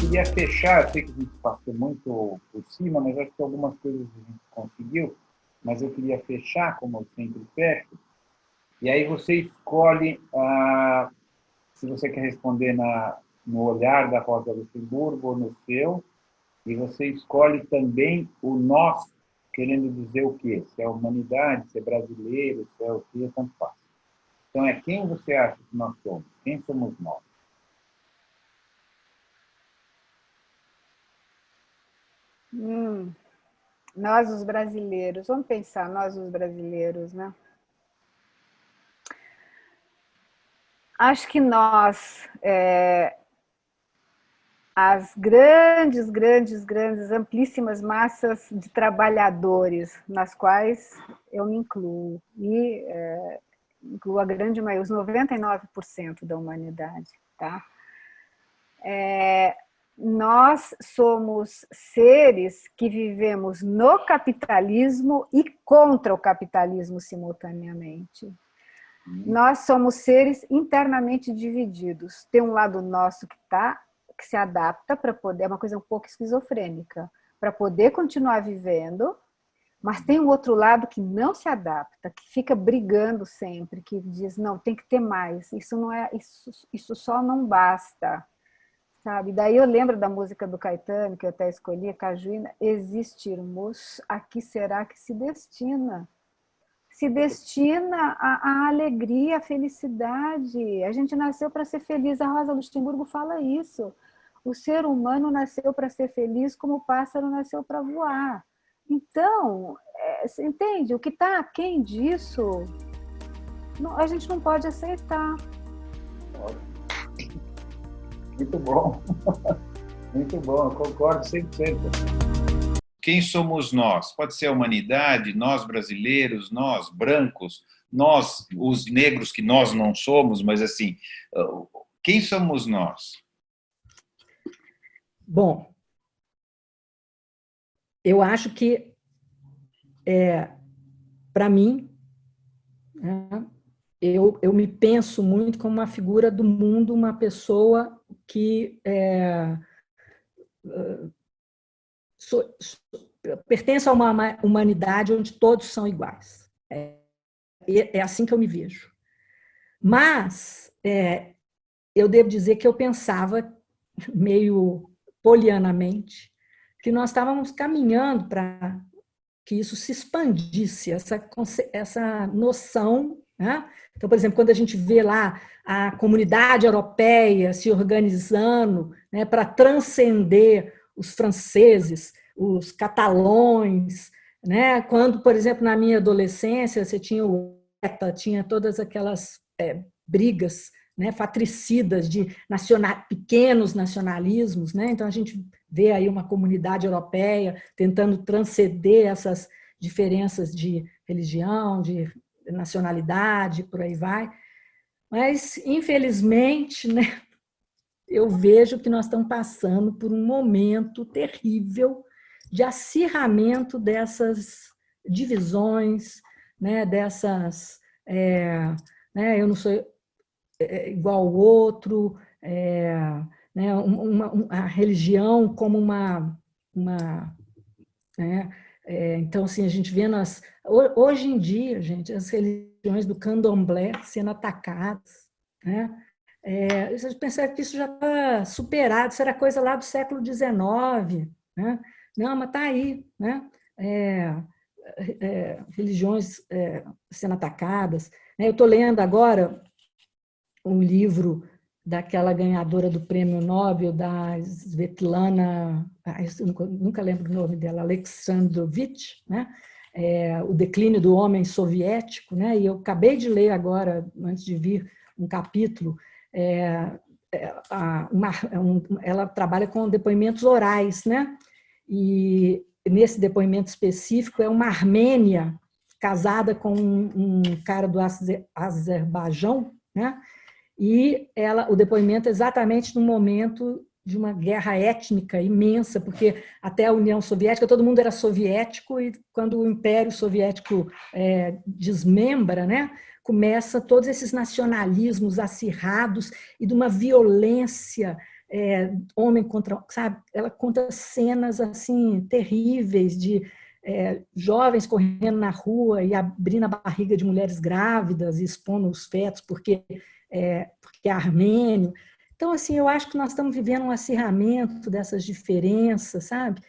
queria fechar, eu sei que a gente passou muito por cima, mas acho que algumas coisas a gente conseguiu, mas eu queria fechar, como eu sempre fecho, e aí você escolhe se você quer responder no olhar da Rosa Luxemburgo ou no seu, e você escolhe também o nós, querendo dizer o quê? Se é humanidade, se é brasileiro, se é o quê, tanto faz. Então, é quem você acha que nós somos? Quem somos nós? Nós, os brasileiros. Vamos pensar, nós, os brasileiros, né? Acho que nós, as grandes, amplíssimas massas de trabalhadores, nas quais eu me incluo, e incluo a grande maioria, os 99% da humanidade, tá? Nós somos seres que vivemos no capitalismo e contra o capitalismo simultaneamente. Nós somos seres internamente divididos. Tem um lado nosso que se adapta para poder, é uma coisa um pouco esquizofrênica, para poder continuar vivendo, mas tem um outro lado que não se adapta, que fica brigando sempre, que diz, não, tem que ter mais, isso não é, isso só não basta. Sabe? Daí eu lembro da música do Caetano, que eu até escolhi, Cajuína, existirmos, a que será que se destina? Se destina à alegria, à felicidade. A gente nasceu para ser feliz, a Rosa Luxemburgo fala isso. O ser humano nasceu para ser feliz como o pássaro nasceu para voar. Então, você entende? O que está aquém disso, a gente não pode aceitar. Muito bom. Muito bom, eu concordo 100%. Quem somos nós? Pode ser a humanidade, nós brasileiros, nós brancos, nós, os negros que nós não somos, mas assim, quem somos nós? Bom, eu acho que, para mim, né, eu me penso muito como uma figura do mundo, uma pessoa que pertence a uma humanidade onde todos são iguais. É assim que eu me vejo. Mas eu devo dizer que eu pensava, meio polianamente, que nós estávamos caminhando para que isso se expandisse, essa noção, né? Então, por exemplo, quando a gente vê lá a comunidade europeia se organizando, né, para transcender os franceses, os catalães, né? Quando, por exemplo, na minha adolescência, você tinha o ETA, tinha todas aquelas brigas, né, fratricidas de pequenos nacionalismos, né? Então a gente vê aí uma comunidade europeia tentando transcender essas diferenças de religião, de nacionalidade, por aí vai. Mas, infelizmente, né, eu vejo que nós estamos passando por um momento terrível de acirramento dessas divisões, né, dessas... né, eu não sou igual ao outro, né, a religião como né, então, assim, a gente vê hoje em dia, gente, as religiões do candomblé sendo atacadas, né? Você pensa que isso já está superado, isso era coisa lá do século XIX, né? Não, mas está aí, né? Religiões sendo atacadas. Eu estou lendo agora um livro daquela ganhadora do prêmio Nobel, da Svetlana, nunca lembro o nome dela, Alexandrovich, né? O declínio do homem soviético, né? E eu acabei de ler agora, antes de vir, um capítulo. Ela trabalha com depoimentos orais, né? E nesse depoimento específico é uma armênia casada com um cara do Azerbaijão, né? E o depoimento é exatamente no momento de uma guerra étnica imensa, porque até a União Soviética, todo mundo era soviético, e quando o Império Soviético desmembra, né, começa todos esses nacionalismos acirrados e de uma violência homem contra, sabe? Ela conta cenas assim terríveis de jovens correndo na rua e abrindo a barriga de mulheres grávidas e expondo os fetos porque é armênio. Então, assim, eu acho que nós estamos vivendo um acirramento dessas diferenças, sabe?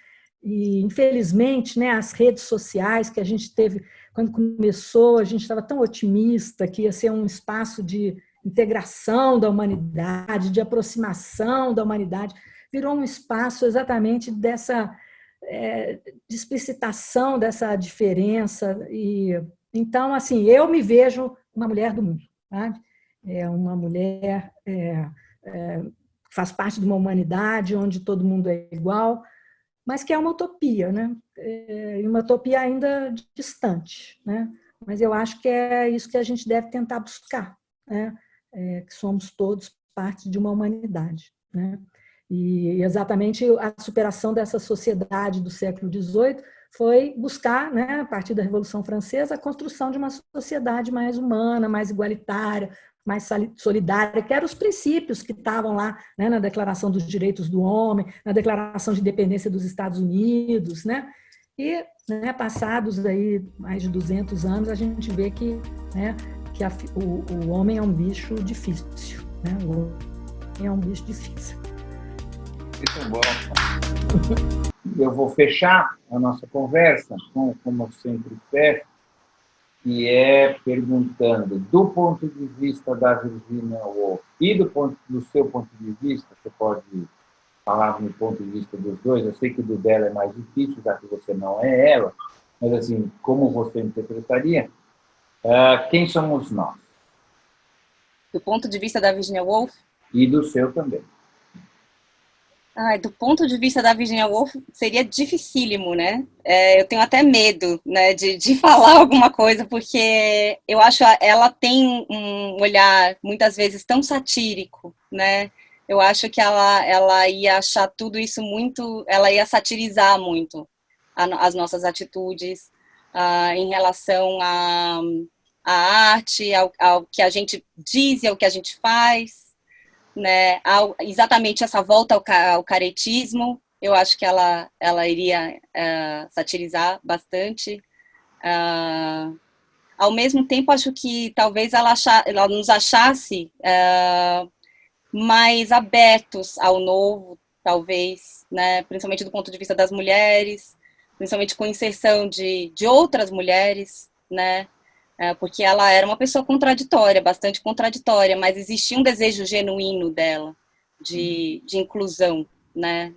E, infelizmente, né, as redes sociais que a gente teve, quando começou, a gente estava tão otimista que ia ser um espaço de integração da humanidade, de aproximação da humanidade, virou um espaço exatamente dessa de explicitação dessa diferença. E então, assim, eu me vejo uma mulher do mundo, sabe? Uma mulher faz parte de uma humanidade onde todo mundo é igual, mas que é uma utopia, né? Uma utopia ainda distante, né? Mas eu acho que é isso que a gente deve tentar buscar, né? Que somos todos parte de uma humanidade, né? E exatamente a superação dessa sociedade do século XVIII foi buscar, né, a partir da Revolução Francesa, a construção de uma sociedade mais humana, mais igualitária, mais solidária, que eram os princípios que estavam lá, né, na Declaração dos Direitos do Homem, na Declaração de Independência dos Estados Unidos, né? E, né, passados aí mais de 200 anos, a gente vê que, né, que o homem é um bicho difícil, né? O homem é um bicho difícil. Muito bom. Eu vou fechar a nossa conversa, como eu sempre peço, que é perguntando, do ponto de vista da Virginia Woolf e do seu ponto de vista, você pode falar no ponto de vista dos dois, eu sei que o do dela é mais difícil, já que você não é ela, mas assim, como você interpretaria, quem somos nós? Do ponto de vista da Virginia Woolf? E do seu também. Do ponto de vista da Virginia Woolf, seria dificílimo, né? Eu tenho até medo, né, de falar alguma coisa, porque eu acho ela tem um olhar, muitas vezes, tão satírico, né? Eu acho que ela ia achar tudo isso muito... Ela ia satirizar muito as nossas atitudes em relação à arte, ao que a gente diz e ao que a gente faz, né, exatamente essa volta ao caretismo. Eu acho que ela iria satirizar bastante. Ao mesmo tempo, acho que talvez ela nos achasse mais abertos ao novo, talvez, né, principalmente do ponto de vista das mulheres, principalmente com inserção de outras mulheres, né, porque ela era uma pessoa contraditória, bastante contraditória, mas existia um desejo genuíno dela de inclusão, né,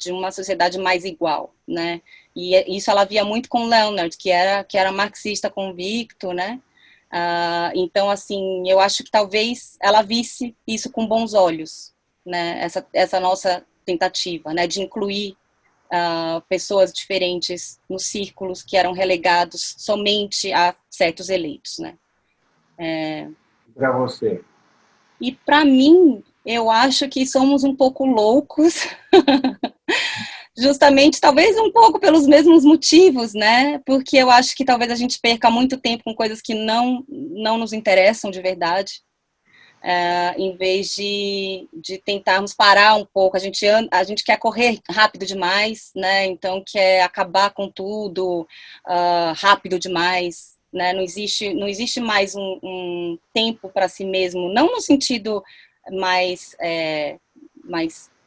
de uma sociedade mais igual, né, e isso ela via muito com Leonard, que era marxista convicto, né. Então, assim, eu acho que talvez ela visse isso com bons olhos, né, essa nossa tentativa, né, de incluir pessoas diferentes nos círculos que eram relegados somente a certos eleitos, né. Para você? E para mim, eu acho que somos um pouco loucos, justamente, talvez um pouco pelos mesmos motivos, né, porque eu acho que talvez a gente perca muito tempo com coisas que não nos interessam de verdade, em vez de tentarmos parar um pouco. A gente quer correr rápido demais, né? Então quer acabar com tudo rápido demais, né? Não existe mais um tempo para si mesmo, não no sentido mais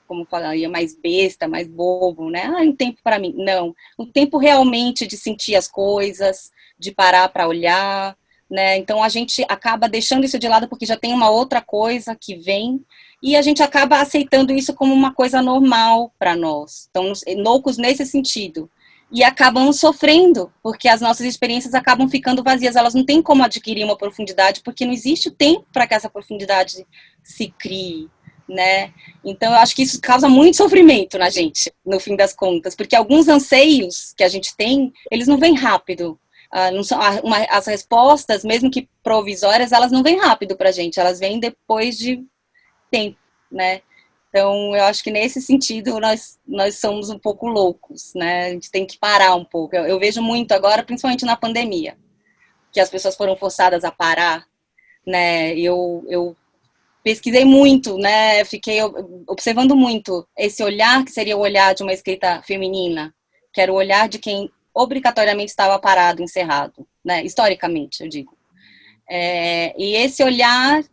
como falaria, mais besta, mais bobo, né? Um tempo para mim. Não. Um tempo realmente de sentir as coisas, de parar para olhar, né? Então a gente acaba deixando isso de lado porque já tem uma outra coisa que vem e a gente acaba aceitando isso como uma coisa normal para nós. Então, loucos nesse sentido. E acabamos sofrendo, porque as nossas experiências acabam ficando vazias. Elas não têm como adquirir uma profundidade, porque não existe o tempo para que essa profundidade se crie, né? Então, eu acho que isso causa muito sofrimento na gente, no fim das contas, porque alguns anseios que a gente tem, eles não vêm rápido. Não são, as respostas, mesmo que provisórias, elas não vêm rápido para a gente, elas vêm depois de tempo, né? Então, eu acho que nesse sentido nós somos um pouco loucos, né? A gente tem que parar um pouco. Eu vejo muito agora, principalmente na pandemia, que as pessoas foram forçadas a parar, né? Eu pesquisei muito, né? Fiquei observando muito esse olhar que seria o olhar de uma escrita feminina, que era o olhar de quem obrigatoriamente estava parado, encerrado, né? Historicamente, eu digo. E esse olhar,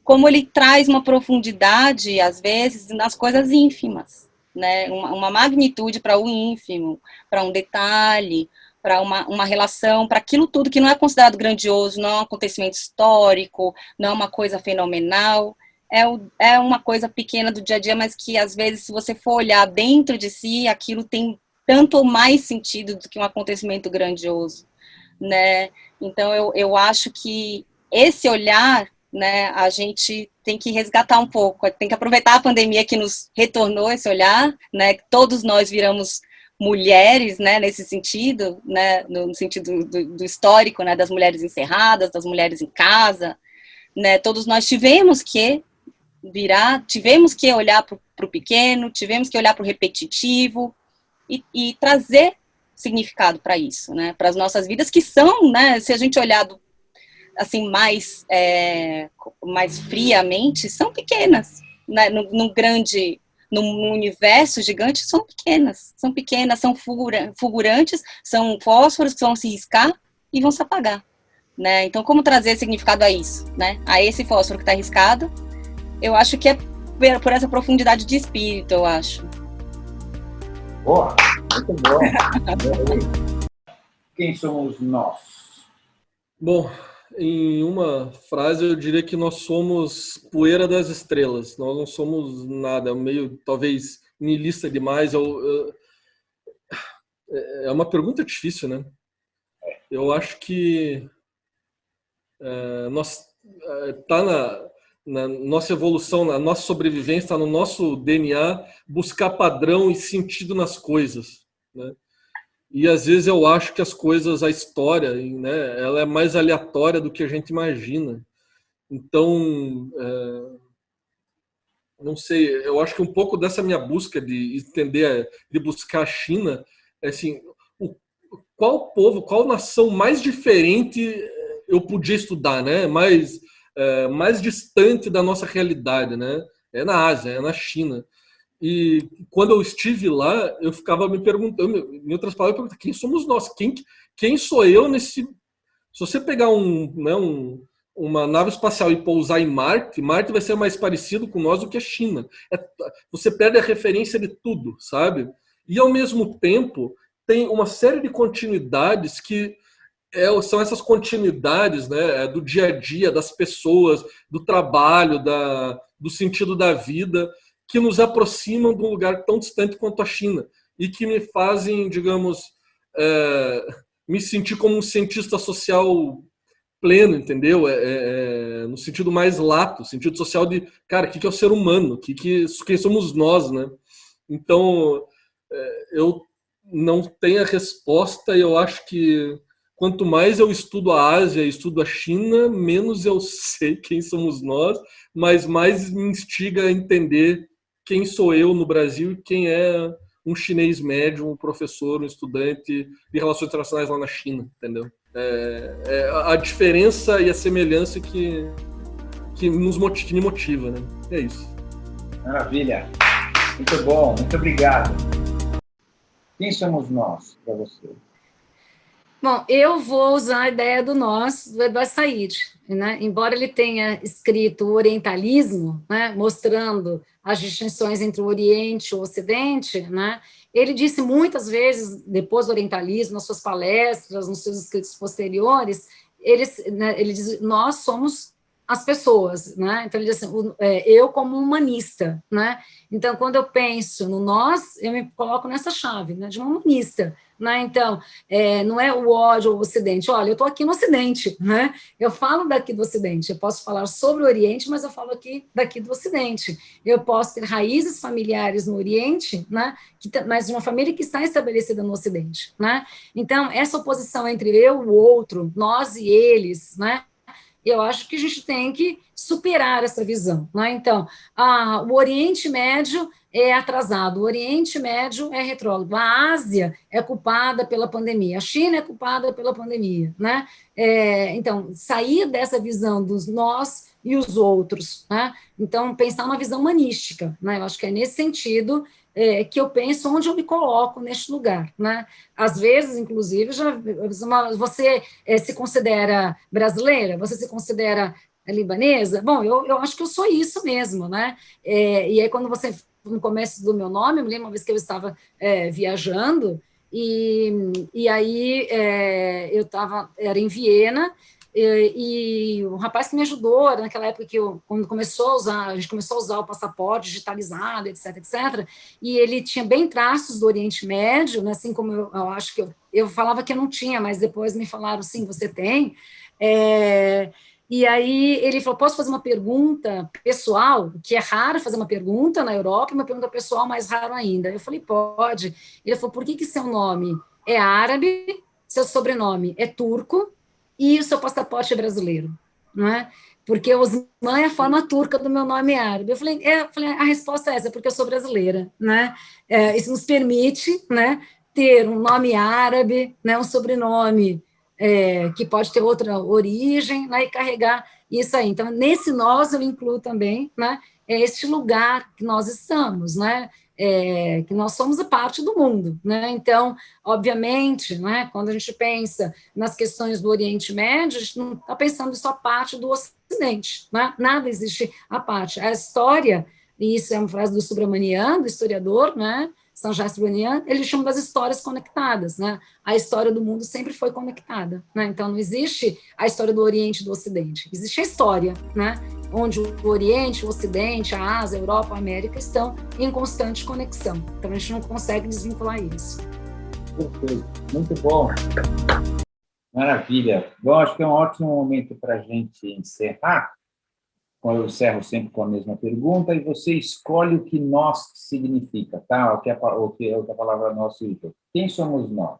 como ele traz uma profundidade, às vezes, nas coisas ínfimas, né? Uma magnitude para o ínfimo, para um detalhe, para uma relação, para aquilo tudo que não é considerado grandioso, não é um acontecimento histórico, não é uma coisa fenomenal, é uma coisa pequena do dia a dia, mas que, às vezes, se você for olhar dentro de si, aquilo tem tanto mais sentido do que um acontecimento grandioso, né? Então, eu acho que esse olhar, né, a gente tem que resgatar um pouco, tem que aproveitar a pandemia que nos retornou esse olhar, né? Todos nós viramos mulheres, né, nesse sentido, né, no sentido do histórico, né, das mulheres encerradas, das mulheres em casa, né? Todos nós tivemos que olhar para o pequeno, tivemos que olhar para o repetitivo e trazer significado para isso, né? Para as nossas vidas, que são, né? Se a gente olhar assim mais friamente, são pequenas, né? No universo gigante, são pequenas, são fulgurantes, são fósforos que vão se riscar e vão se apagar, né? Então, como trazer significado a isso, né? A esse fósforo que está riscado, eu acho que é por essa profundidade de espírito, eu acho. Boa, muito bom. Quem somos nós? Bom, em uma frase eu diria que nós somos poeira das estrelas. Nós não somos nada, meio talvez niilista demais. É uma pergunta difícil, né? Eu acho que tá na nossa evolução, na nossa sobrevivência, está no nosso DNA buscar padrão e sentido nas coisas, né? E às vezes eu acho que as coisas, a história, né, ela é mais aleatória do que a gente imagina. Então, não sei, eu acho que um pouco dessa minha busca de entender, de buscar a China, é assim, qual povo, qual nação mais diferente eu podia estudar, né? Mais distante da nossa realidade, né? É na Ásia, é na China. E quando eu estive lá, eu ficava me perguntando, em outras palavras, quem somos nós? Quem sou eu nesse... Se você pegar uma nave espacial e pousar em Marte vai ser mais parecido com nós do que a China. Você perde a referência de tudo, sabe? E, ao mesmo tempo, tem uma série de continuidades que são essas continuidades, né, do dia a dia, das pessoas, do trabalho, do sentido da vida, que nos aproximam de um lugar tão distante quanto a China e que me fazem, digamos, me sentir como um cientista social pleno, entendeu? No sentido mais lato, sentido social de, cara, o que é o ser humano? Quem somos nós, né? Então, eu não tenho a resposta e eu acho que quanto mais eu estudo a Ásia, estudo a China, menos eu sei quem somos nós, mas mais me instiga a entender quem sou eu no Brasil e quem é um chinês médio, um professor, um estudante de relações internacionais lá na China, entendeu? A diferença e a semelhança que me motiva, né? É isso. Maravilha. Muito bom, muito obrigado. Quem somos nós para você? Bom, eu vou usar a ideia do nós, do Edward Said, né? Embora ele tenha escrito o orientalismo, né, mostrando as distinções entre o Oriente e o Ocidente, né, ele disse muitas vezes, depois do orientalismo, nas suas palestras, nos seus escritos posteriores, ele diz, nós somos as pessoas, né? Então ele diz assim, eu como humanista, né? Então quando eu penso no nós, eu me coloco nessa chave, né, de uma humanista, né? Então não é o ódio ao Ocidente. Olha, eu estou aqui no Ocidente, né? Eu falo daqui do Ocidente. Eu posso falar sobre o Oriente, mas eu falo daqui do Ocidente. Eu posso ter raízes familiares no Oriente, né? Mas de uma família que está estabelecida no Ocidente, né? Então essa oposição entre eu e o outro, nós e eles, né? Eu acho que a gente tem que superar essa visão, né? Então, o Oriente Médio é atrasado, o Oriente Médio é retrógrado, a Ásia é culpada pela pandemia, a China é culpada pela pandemia, né? Então, sair dessa visão dos nós e os outros, né? Então, pensar uma visão humanística, né? Eu acho que é nesse sentido que eu penso onde eu me coloco neste lugar, né? Às vezes, inclusive, você se considera brasileira? Você se considera libanesa? Bom, eu acho que eu sou isso mesmo, né? E aí, quando você, no começo do meu nome, eu me lembro uma vez que eu estava viajando, e aí eu era em Viena, e o rapaz que me ajudou, naquela época quando a gente começou a usar o passaporte digitalizado, etc, etc, e ele tinha bem traços do Oriente Médio, né, assim como eu acho que eu falava que eu não tinha, mas depois me falaram, sim, você tem. E aí ele falou, posso fazer uma pergunta pessoal, que é raro fazer uma pergunta na Europa, uma pergunta pessoal mais raro ainda. Eu falei, pode. Ele falou, por que seu nome é árabe, seu sobrenome é turco, e o seu passaporte é brasileiro, não é? Porque Osman é a forma turca do meu nome árabe. Eu falei, a resposta é essa, porque eu sou brasileira, né? Isso nos permite, né, ter um nome árabe, né, um sobrenome que pode ter outra origem, né, e carregar isso aí. Então, nesse nós eu incluo também, né, este lugar que nós estamos, né? Que nós somos a parte do mundo, né? Então, obviamente, né, quando a gente pensa nas questões do Oriente Médio, a gente não está pensando só parte do Ocidente, né? Nada existe à parte. A história, e isso é uma frase do Subramanian, do historiador, né? Sanjay Subramanian, ele chama das histórias conectadas, né? A história do mundo sempre foi conectada, né? Então, não existe a história do Oriente e do Ocidente, existe a história, né? Onde o Oriente, o Ocidente, a Ásia, a Europa, a América estão em constante conexão. Então, a gente não consegue desvincular isso. Perfeito, muito bom. Maravilha. Bom, acho que é um ótimo momento para a gente encerrar. Eu encerro sempre com a mesma pergunta e você escolhe o que nós significa, tá? O que a palavra nós significa. Quem somos nós?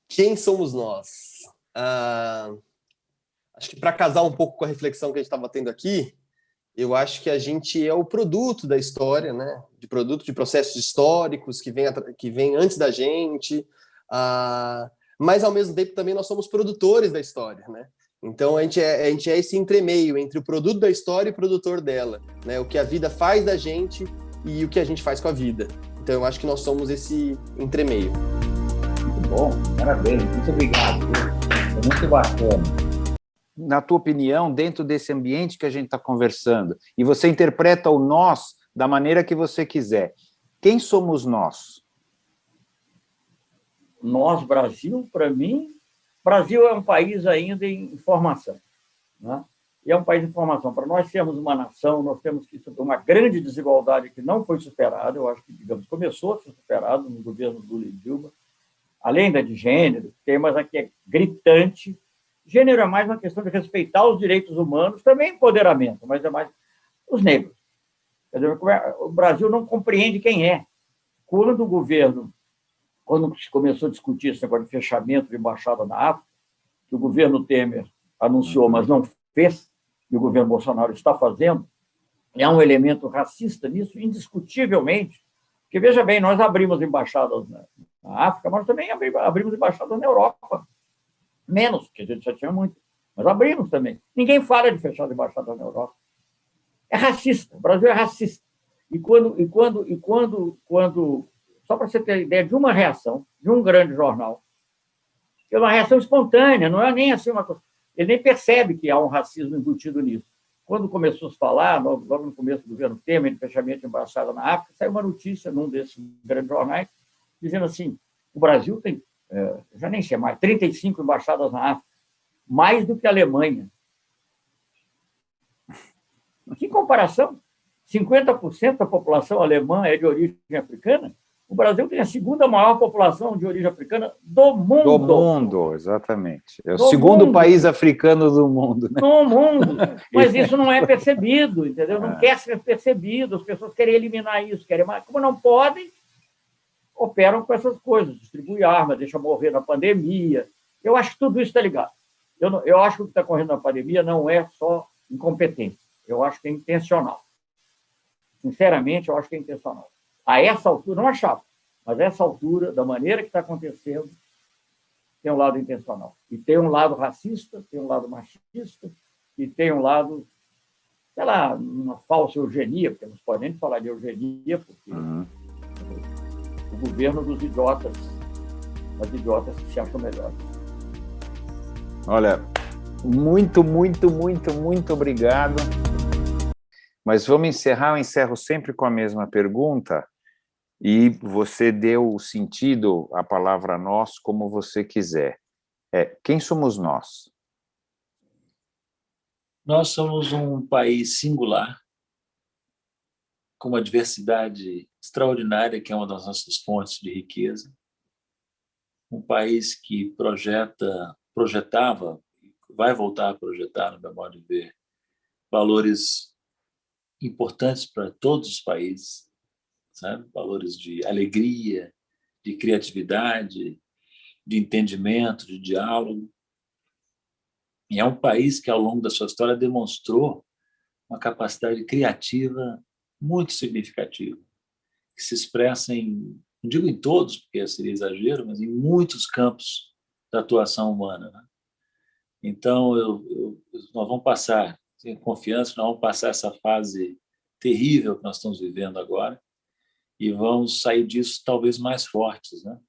Quem somos nós? Acho que para casar um pouco com a reflexão que a gente estava tendo aqui, eu acho que a gente é o produto da história, né? Produto de processos históricos que vem antes da gente, mas ao mesmo tempo também nós somos produtores da história, né? Então a gente é esse entremeio entre o produto da história e o produtor dela, né? O que a vida faz da gente e o que a gente faz com a vida. Então eu acho que nós somos esse entremeio. Muito bom, parabéns, muito obrigado. É muito bacana. Na tua opinião, dentro desse ambiente que a gente está conversando, e você interpreta o nós da maneira que você quiser, quem somos nós? Nós, Brasil, para mim, Brasil é um país ainda em formação, né? E é um país em formação. Para nós sermos uma nação, nós temos que superar uma grande desigualdade que não foi superada, eu acho que, digamos, começou a ser superado no governo do Lula e Dilma, além da de gênero, tem mas aqui é gritante. Gênero é mais uma questão de respeitar os direitos humanos, também empoderamento, mas é mais os negros. Quer dizer, o Brasil não compreende quem é. Quando se começou a discutir esse negócio de fechamento de embaixada na África, que o governo Temer anunciou, mas não fez, e o governo Bolsonaro está fazendo, é um elemento racista nisso, indiscutivelmente. Porque, veja bem, nós abrimos embaixadas na África, mas também abrimos embaixadas na Europa. Menos, porque a gente já tinha muito, mas abrimos também. Ninguém fala de fechar a embaixada na Europa. É racista, o Brasil é racista. E quando só para você ter ideia de uma reação, de um grande jornal, que é uma reação espontânea, não é nem assim uma coisa. Ele nem percebe que há um racismo embutido nisso. Quando começou a se falar, logo no começo do governo Temer, de fechamento de embaixada na África, saiu uma notícia num desses grandes jornais, dizendo assim, o Brasil tem, já nem sei mais, 35 embaixadas na África, mais do que a Alemanha. Que comparação? 50% da população alemã é de origem africana? O Brasil tem a segunda maior população de origem africana do mundo. Do mundo, exatamente. É o segundo país africano do mundo. Né? No mundo. Mas isso não é percebido, entendeu? Não quer ser percebido. As pessoas querem eliminar isso. Mas como não podem, operam com essas coisas. Distribui arma, deixa morrer na pandemia. Eu acho que tudo isso está ligado. Eu acho que o que está correndo na pandemia não é só incompetência. Eu acho que é intencional. Sinceramente, eu acho que é intencional. A essa altura, não achava, mas a essa altura, da maneira que está acontecendo, tem um lado intencional. E tem um lado racista, tem um lado machista, e tem um lado, sei lá, uma falsa eugenia, porque não se pode nem falar de eugenia, porque o governo dos idiotas, das idiotas que se acham melhores. Olha, muito, muito, muito, muito obrigado. Mas vamos encerrar, eu encerro sempre com a mesma pergunta, e você deu o sentido à palavra nós como você quiser. Quem somos nós? Nós somos um país singular, com uma diversidade extraordinária, que é uma das nossas fontes de riqueza. Um país que projetava, vai voltar a projetar, no meu modo de ver, valores importantes para todos os países, sabe? Valores de alegria, de criatividade, de entendimento, de diálogo. E é um país que, ao longo da sua história, demonstrou uma capacidade criativa muito significativa, que se expressa em, não digo em todos, porque seria exagero, mas em muitos campos da atuação humana, né? Então, nós vamos passar, tenho confiança que nós vamos passar essa fase terrível que nós estamos vivendo agora e vamos sair disso talvez mais fortes, né?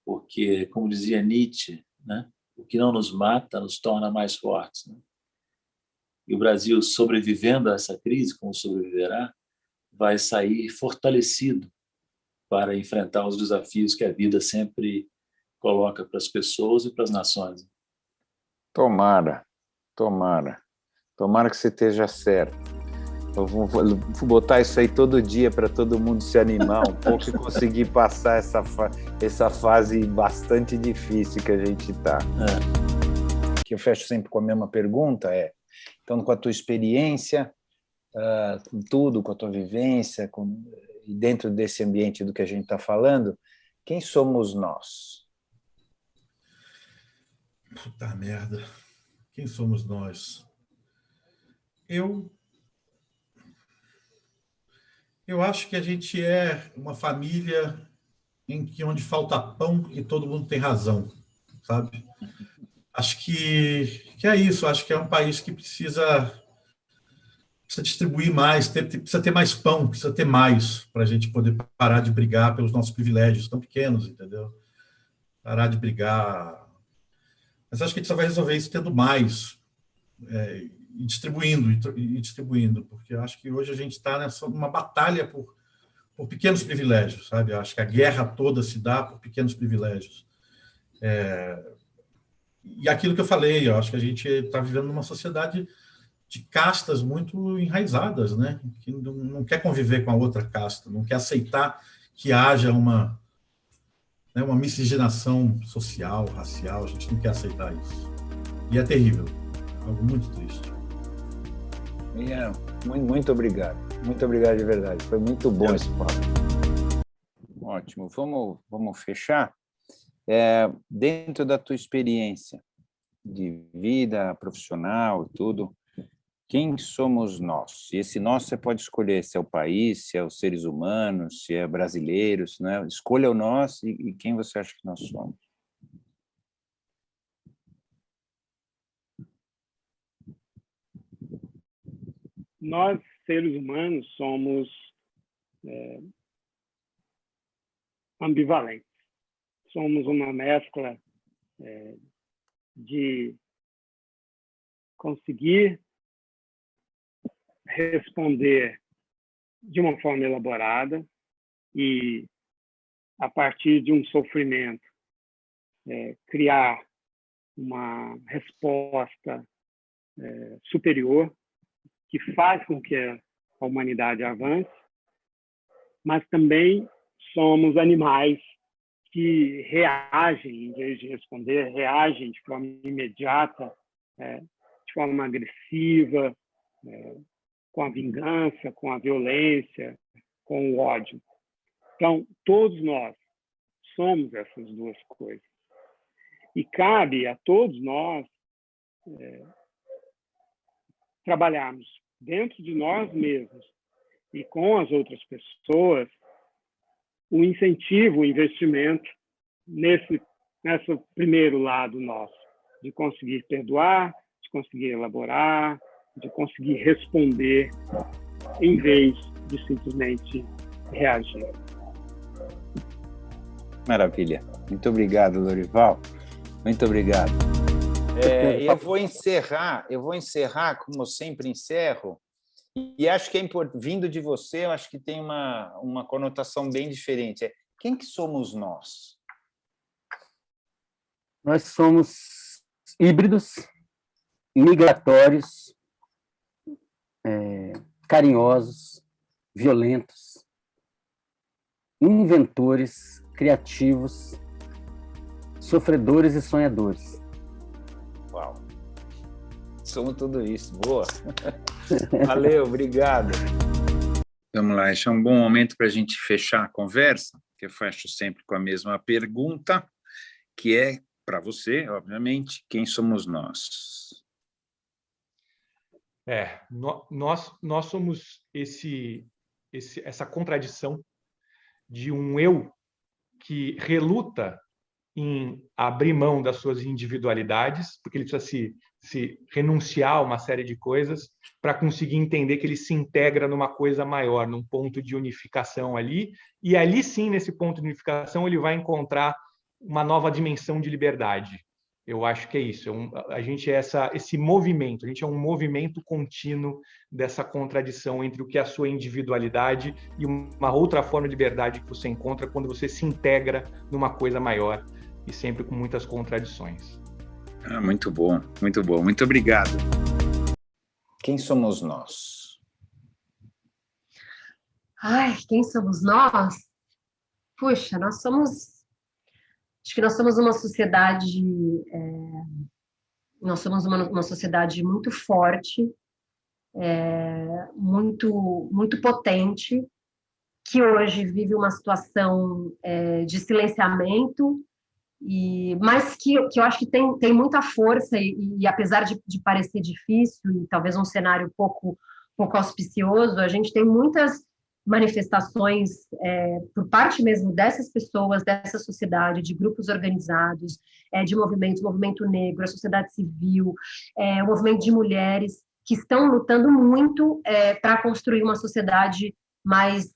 Porque, como dizia Nietzsche, né? O que não nos mata nos torna mais fortes, né? E o Brasil, sobrevivendo a essa crise, como sobreviverá, vai sair fortalecido para enfrentar os desafios que a vida sempre coloca para as pessoas e para as nações. Tomara, tomara. Tomara que você esteja certo. Eu vou botar isso aí todo dia para todo mundo se animar um pouco e conseguir passar essa fase bastante difícil que a gente está. Que eu fecho sempre com a mesma pergunta, então, com a tua experiência, com tudo, com a tua vivência, e dentro desse ambiente do que a gente está falando, quem somos nós? Puta merda. Quem somos nós? Eu acho que a gente é uma família onde falta pão e todo mundo tem razão, sabe? Acho que é isso. Acho que é um país que precisa distribuir mais, precisa ter mais pão, precisa ter mais para a gente poder parar de brigar pelos nossos privilégios tão pequenos, entendeu? Parar de brigar. Mas acho que a gente só vai resolver isso tendo mais, e distribuindo, porque eu acho que hoje a gente está numa batalha por pequenos privilégios, sabe? Eu acho que a guerra toda se dá por pequenos privilégios. E aquilo que eu falei, eu acho que a gente está vivendo numa sociedade de castas muito enraizadas, né? Que não quer conviver com a outra casta, não quer aceitar que haja uma miscigenação social, racial. A gente não quer aceitar isso. E é terrível, algo muito triste. Muito obrigado. Muito obrigado de verdade. Foi muito bom esse papo. Ótimo. Vamos fechar. Dentro da tua experiência de vida profissional e tudo, quem somos nós? E esse nós você pode escolher se é o país, se é os seres humanos, se é brasileiros, né? Escolha o nós e quem você acha que nós somos. Nós, seres humanos, somos ambivalentes. Somos uma mescla de conseguir responder de uma forma elaborada e, a partir de um sofrimento, criar uma resposta superior que faz com que a humanidade avance, mas também somos animais que reagem, em vez de responder, reagem de forma imediata, de forma agressiva, com a vingança, com a violência, com o ódio. Então, todos nós somos essas duas coisas. E cabe a todos nós trabalharmos dentro de nós mesmos e com as outras pessoas o incentivo, o investimento nesse primeiro lado nosso, de conseguir perdoar, de conseguir elaborar, de conseguir responder em vez de simplesmente reagir. Maravilha. Muito obrigado, Lorival. Muito obrigado. Eu vou encerrar como eu sempre encerro, e acho que vindo de você, eu acho que tem uma conotação bem diferente. Quem que somos nós? Nós somos híbridos, migratórios, carinhosos, violentos, inventores, criativos, sofredores e sonhadores. Uau! Somos tudo isso. Boa! Valeu, obrigado. Vamos lá, esse é um bom momento para a gente fechar a conversa, que eu fecho sempre com a mesma pergunta, que é, para você, obviamente, quem somos nós? Nós somos essa contradição de um eu que reluta em abrir mão das suas individualidades, porque ele precisa se renunciar a uma série de coisas para conseguir entender que ele se integra numa coisa maior, num ponto de unificação ali, e ali sim, nesse ponto de unificação, ele vai encontrar uma nova dimensão de liberdade. Eu acho que é isso. A gente é esse movimento, a gente é um movimento contínuo dessa contradição entre o que é a sua individualidade e uma outra forma de liberdade que você encontra quando você se integra numa coisa maior e sempre com muitas contradições. Muito bom, muito bom. Muito obrigado. Quem somos nós? Quem somos nós? Puxa, acho que nós somos uma sociedade, uma sociedade muito forte, muito potente, que hoje vive uma situação de silenciamento, mas que eu acho que tem muita força e apesar de parecer difícil e talvez um cenário pouco auspicioso, a gente tem muitas manifestações por parte mesmo dessas pessoas, dessa sociedade, de grupos organizados, de movimento negro, a sociedade civil, o movimento de mulheres que estão lutando muito para construir uma sociedade mais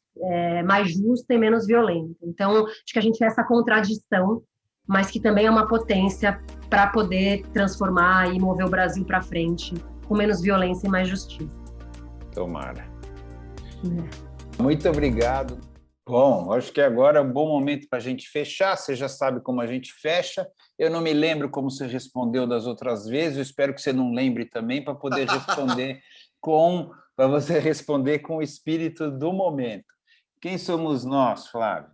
justa e menos violenta. Então, acho que a gente tem essa contradição, mas que também é uma potência para poder transformar e mover o Brasil para frente com menos violência e mais justiça. Tomara. Muito obrigado. Bom, acho que agora é um bom momento para a gente fechar. Você já sabe como a gente fecha. Eu não me lembro como você respondeu das outras vezes. Eu espero que você não lembre também para poder responder para você responder com o espírito do momento. Quem somos nós, Flávio?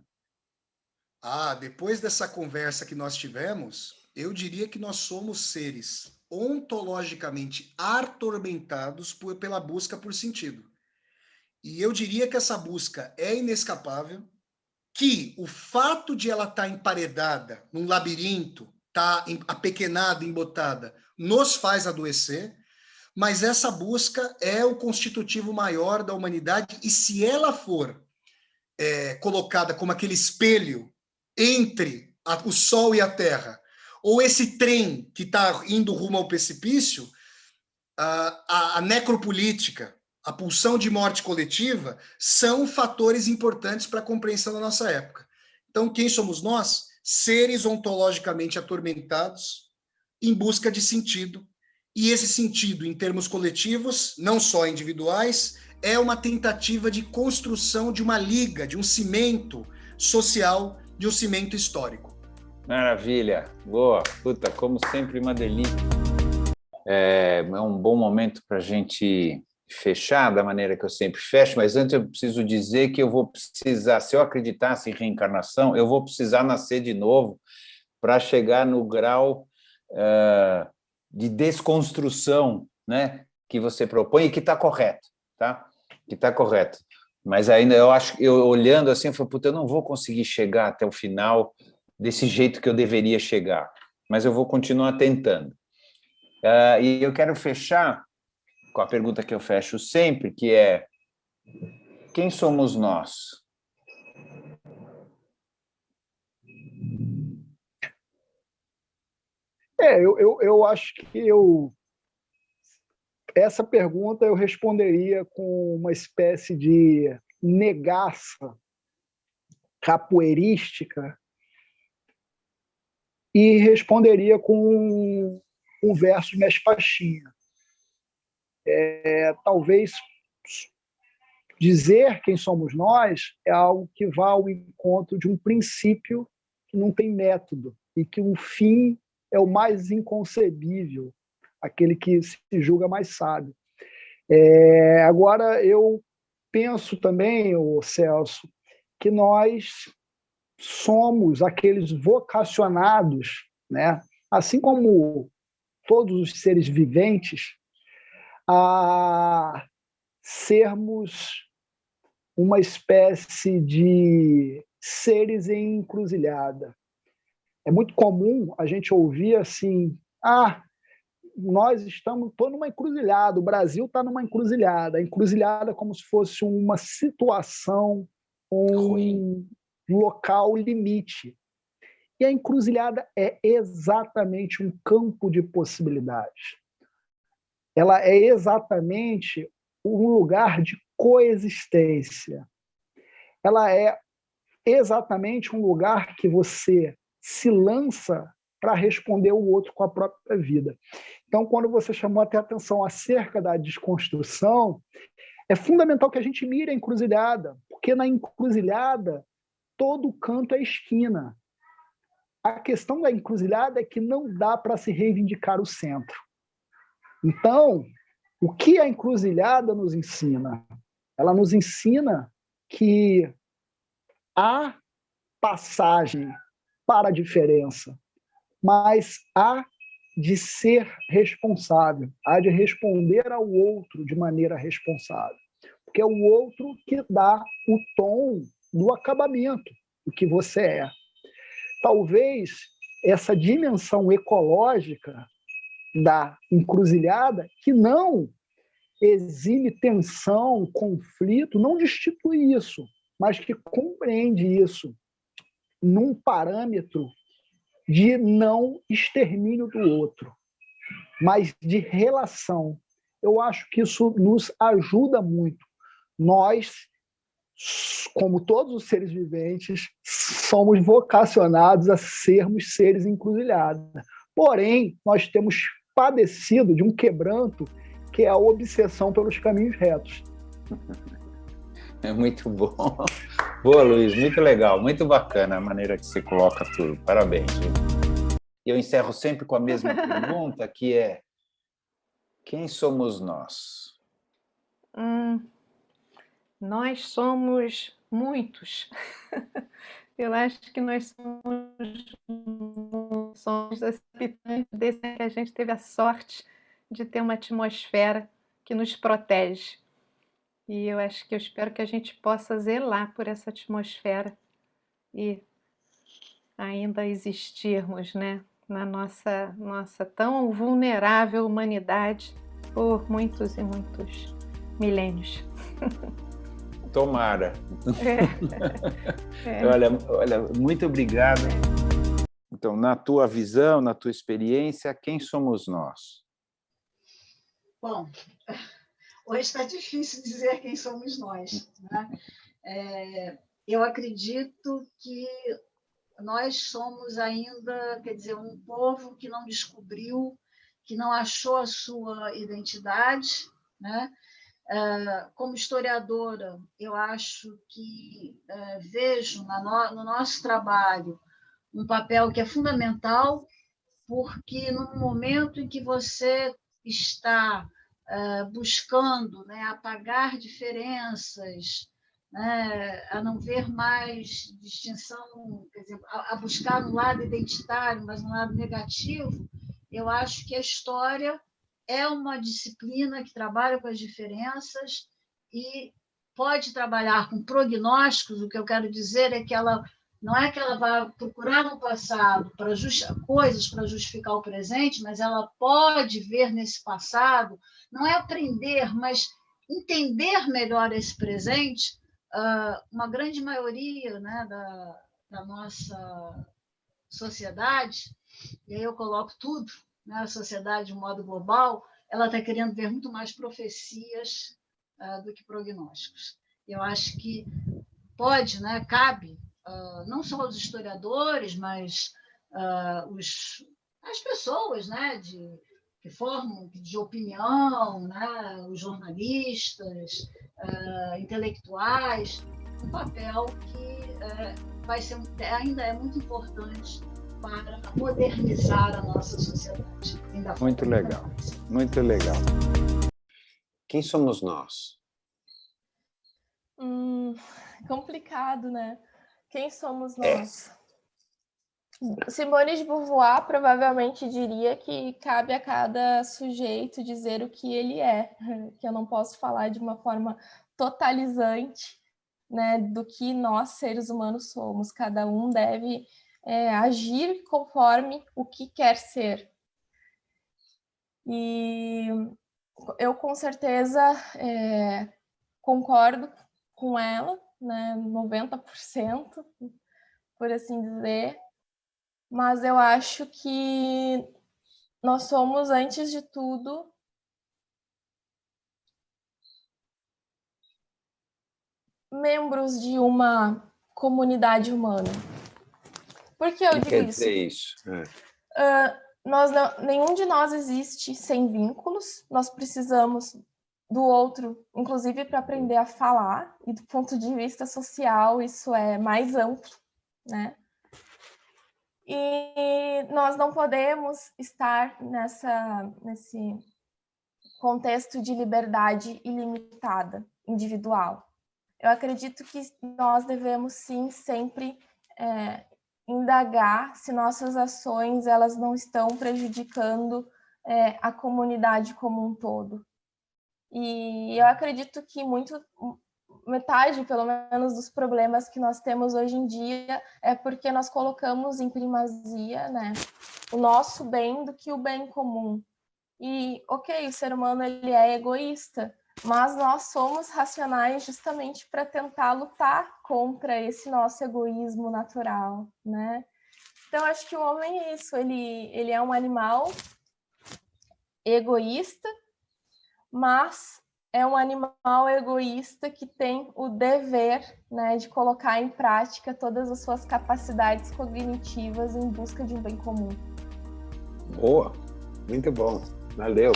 Depois dessa conversa que nós tivemos, eu diria que nós somos seres ontologicamente atormentados pela busca por sentido. E eu diria que essa busca é inescapável, que o fato de ela estar emparedada num labirinto, estar apequenada, embotada, nos faz adoecer, mas essa busca é o constitutivo maior da humanidade, e se ela for colocada como aquele espelho entre o Sol e a Terra, ou esse trem que está indo rumo ao precipício, a necropolítica, a pulsão de morte coletiva são fatores importantes para a compreensão da nossa época. Então, quem somos nós? Seres ontologicamente atormentados em busca de sentido. E esse sentido, em termos coletivos, não só individuais, é uma tentativa de construção de uma liga, de um cimento social, de um cimento histórico. Maravilha. Boa. Puta, como sempre, uma delícia. É um bom momento para a gente fechar da maneira que eu sempre fecho, mas antes eu preciso dizer que eu vou precisar, se eu acreditasse em reencarnação, eu vou precisar nascer de novo para chegar no grau de desconstrução, né, que você propõe e que está correto, tá? Que está correto. Mas ainda eu acho, eu olhando assim, eu falei, puta, eu não vou conseguir chegar até o final desse jeito que eu deveria chegar, mas eu vou continuar tentando. E eu quero fechar com a pergunta que eu fecho sempre, que é: Quem somos nós? Eu acho que essa pergunta eu responderia com uma espécie de negaça capoeirística e responderia com um verso de Mestre Pastinha. Talvez dizer quem somos nós é algo que vá ao encontro de um princípio que não tem método e que o fim é o mais inconcebível, aquele que se julga mais sábio. Agora, eu penso também, Celso, que nós somos aqueles vocacionados, né? Assim como todos os seres viventes, a sermos uma espécie de seres em encruzilhada. É muito comum a gente ouvir assim, nós estamos numa encruzilhada, o Brasil está numa encruzilhada. A encruzilhada é como se fosse uma situação, um local limite. E a encruzilhada é exatamente um campo de possibilidades. Ela é exatamente um lugar de coexistência. Ela é exatamente um lugar que você se lança para responder o outro com a própria vida. Então, quando você chamou até a atenção acerca da desconstrução, é fundamental que a gente mire a encruzilhada, porque na encruzilhada todo canto é esquina. A questão da encruzilhada é que não dá para se reivindicar o centro. Então, o que a encruzilhada nos ensina? Ela nos ensina que há passagem para a diferença, mas há de ser responsável, há de responder ao outro de maneira responsável, porque é o outro que dá o tom do acabamento do que você é. Talvez essa dimensão ecológica da encruzilhada, que não exime tensão, conflito, não destitui isso, mas que compreende isso num parâmetro de não extermínio do outro, mas de relação. Eu acho que isso nos ajuda muito. Nós, como todos os seres viventes, somos vocacionados a sermos seres encruzilhados. Porém, nós temos padecido de um quebranto que é a obsessão pelos caminhos retos. É muito bom. Boa, Luiz, muito legal, muito bacana a maneira que você coloca tudo. Parabéns. E eu encerro sempre com a mesma pergunta, que é: quem somos nós? Nós somos muitos. Eu acho que nós somos as habitantes desse que a gente teve a sorte de ter uma atmosfera que nos protege. E eu espero que a gente possa zelar por essa atmosfera e ainda existirmos, né, na nossa tão vulnerável humanidade por muitos e muitos milênios. Tomara. Olha, muito obrigado. Então, na tua visão, na tua experiência, quem somos nós? Bom, hoje está difícil dizer quem somos nós, né? Eu acredito que nós somos ainda, quer dizer, um povo que não descobriu, que não achou a sua identidade, né? Como historiadora, eu acho que vejo no nosso trabalho um papel que é fundamental, porque no momento em que você está buscando, né, apagar diferenças, né, a não ver mais distinção, quer dizer, a buscar no lado identitário, mas no lado negativo, eu acho que a história é uma disciplina que trabalha com as diferenças e pode trabalhar com prognósticos. O que eu quero dizer é que ela não é que ela vai procurar no passado coisas para justificar o presente, mas ela pode ver nesse passado, não é aprender, mas entender melhor esse presente uma grande maioria, né, da nossa sociedade, e aí eu coloco tudo, né, a sociedade de um modo global, ela está querendo ver muito mais profecias do que prognósticos. Eu acho que pode, né, cabe, não só os historiadores, mas as pessoas, né, que formam de opinião, né, os jornalistas, intelectuais, um papel que vai ser, ainda é muito importante para modernizar a nossa sociedade. Muito legal, muito legal. Quem somos nós? Complicado, né? Quem somos nós? Simone de Beauvoir provavelmente diria que cabe a cada sujeito dizer o que ele é, que eu não posso falar de uma forma totalizante, né, do que nós, seres humanos, somos. Cada um deve agir conforme o que quer ser. E eu, com certeza, concordo com ela, né, 90%, por assim dizer, mas eu acho que nós somos, antes de tudo, membros de uma comunidade humana. Por que eu digo isso? Isso? Nenhum de nós existe sem vínculos, nós precisamos do outro, inclusive para aprender a falar, e do ponto de vista social isso é mais amplo, né? E nós não podemos estar nesse contexto de liberdade ilimitada, individual. Eu acredito que nós devemos, sim, sempre indagar se nossas ações elas não estão prejudicando a comunidade como um todo. E eu acredito que metade, pelo menos, dos problemas que nós temos hoje em dia é porque nós colocamos em primazia, né, o nosso bem do que o bem comum. E, ok, o ser humano ele é egoísta, mas nós somos racionais justamente para tentar lutar contra esse nosso egoísmo natural, né? Então, acho que o homem é isso, ele é um animal egoísta, mas é um animal egoísta que tem o dever, né, de colocar em prática todas as suas capacidades cognitivas em busca de um bem comum. Boa, muito bom, valeu.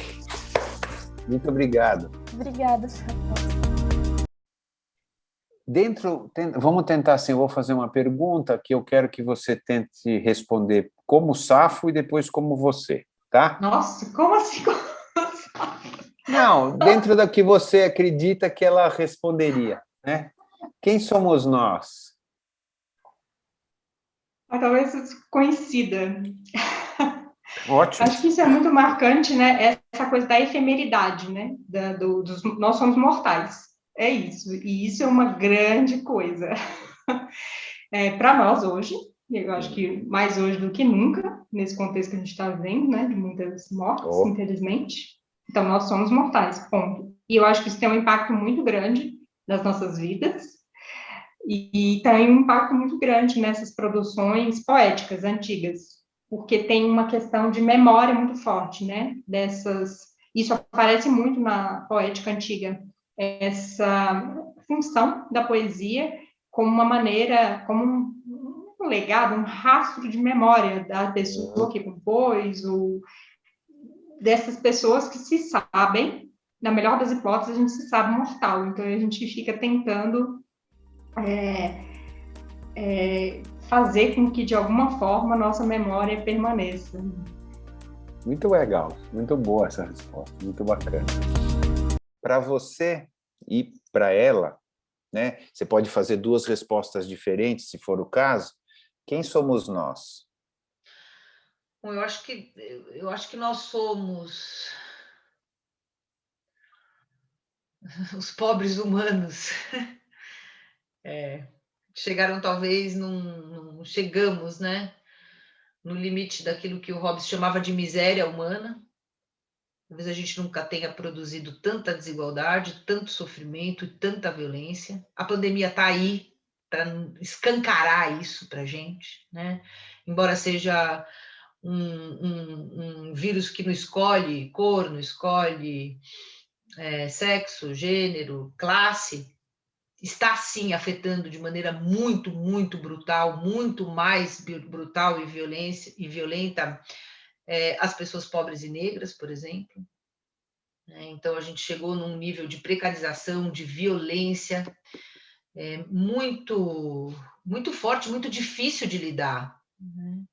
Muito obrigado. Obrigada, Vamos tentar assim, eu vou fazer uma pergunta que eu quero que você tente responder como Safo e depois como você, tá? Nossa, como assim? Não, dentro do que você acredita que ela responderia, né? Quem somos nós? Talvez conhecida. Ótimo. Acho que isso é muito marcante, né? Essa coisa da efemeridade, né? Nós somos mortais. É isso. E isso é uma grande coisa. Para nós hoje, eu acho que mais hoje do que nunca, nesse contexto que a gente está vivendo, né? De muitas mortes, infelizmente. Então, nós somos mortais, ponto. E eu acho que isso tem um impacto muito grande nas nossas vidas e tem um impacto muito grande nessas produções poéticas antigas, porque tem uma questão de memória muito forte, né? Isso aparece muito na poética antiga, essa função da poesia como uma maneira, como um legado, um rastro de memória da pessoa que compôs, dessas pessoas que se sabem, na melhor das hipóteses, a gente se sabe mortal, então a gente fica tentando fazer com que, de alguma forma, a nossa memória permaneça. Muito legal, muito boa essa resposta, muito bacana. Para você e para ela, né, você pode fazer duas respostas diferentes, se for o caso. Quem somos nós? Bom, eu acho que nós somos os pobres humanos. Chegaram talvez chegamos, né, no limite daquilo que o Hobbes chamava de miséria humana, Talvez a gente nunca tenha produzido tanta desigualdade, tanto sofrimento e tanta violência. A pandemia está aí para escancarar isso para a gente, né? Embora seja um vírus que não escolhe cor, não escolhe sexo, gênero, classe, está sim afetando de maneira muito, muito brutal, muito mais brutal e violenta as pessoas pobres e negras, por exemplo. Então, a gente chegou num nível de precarização, de violência muito, muito forte, muito difícil de lidar, né?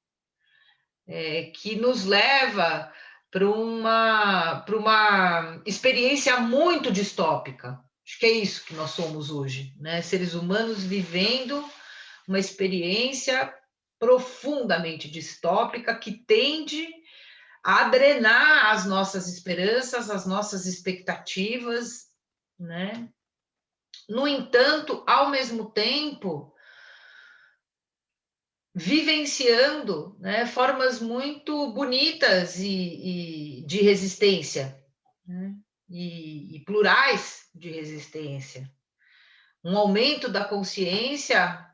Que nos leva para uma experiência muito distópica. Acho que é isso que nós somos hoje, né? Seres humanos vivendo uma experiência profundamente distópica que tende a drenar as nossas esperanças, as nossas expectativas, né? No entanto, ao mesmo tempo, vivenciando, né, formas muito bonitas e de resistência, né? E plurais de resistência. Um aumento da consciência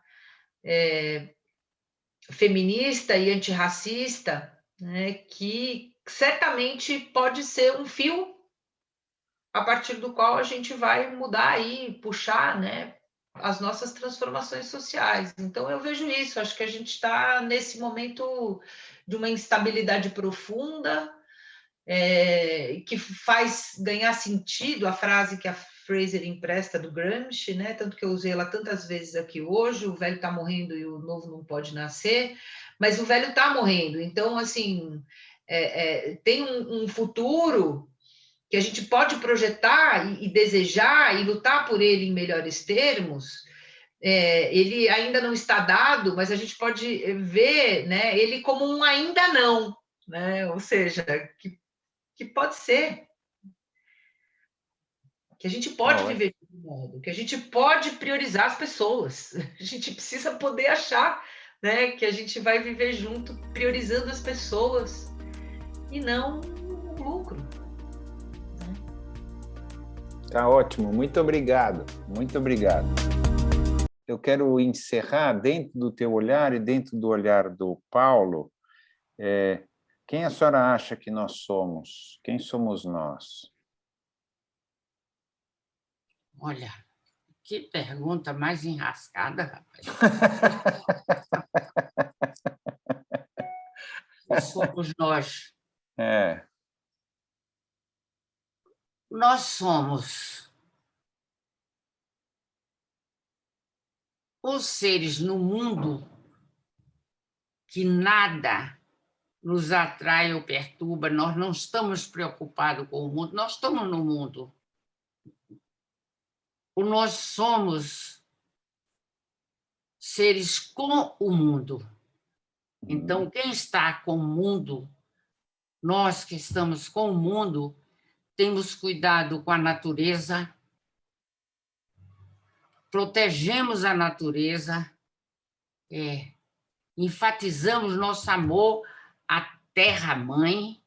feminista e antirracista, né, que certamente pode ser um fio a partir do qual a gente vai mudar aí, puxar, né, as nossas transformações sociais. Então, eu vejo isso, acho que a gente está nesse momento de uma instabilidade profunda, que faz ganhar sentido a frase que a Fraser empresta do Gramsci, né? Tanto que eu usei ela tantas vezes aqui hoje: o velho está morrendo e o novo não pode nascer, mas o velho está morrendo. Então, assim, tem um futuro que a gente pode projetar e desejar e lutar por ele em melhores termos. Ele ainda não está dado, mas a gente pode ver, né, ele como um ainda não, né? Ou seja, que pode ser, que a gente pode viver de um modo, que a gente pode priorizar as pessoas. A gente precisa poder achar, né, que a gente vai viver junto, priorizando as pessoas e não o lucro. Tá ótimo, muito obrigado, muito obrigado. Eu quero encerrar dentro do teu olhar e dentro do olhar do Paulo. Quem a senhora acha que nós somos? Quem somos nós? Olha, que pergunta mais enrascada, rapaz. Quem somos nós? Nós somos os seres no mundo que nada nos atrai ou perturba, nós não estamos preocupados com o mundo, nós estamos no mundo. Nós somos seres com o mundo. Então, quem está com o mundo, nós que estamos com o mundo, temos cuidado com a natureza, protegemos a natureza, enfatizamos nosso amor à terra-mãe,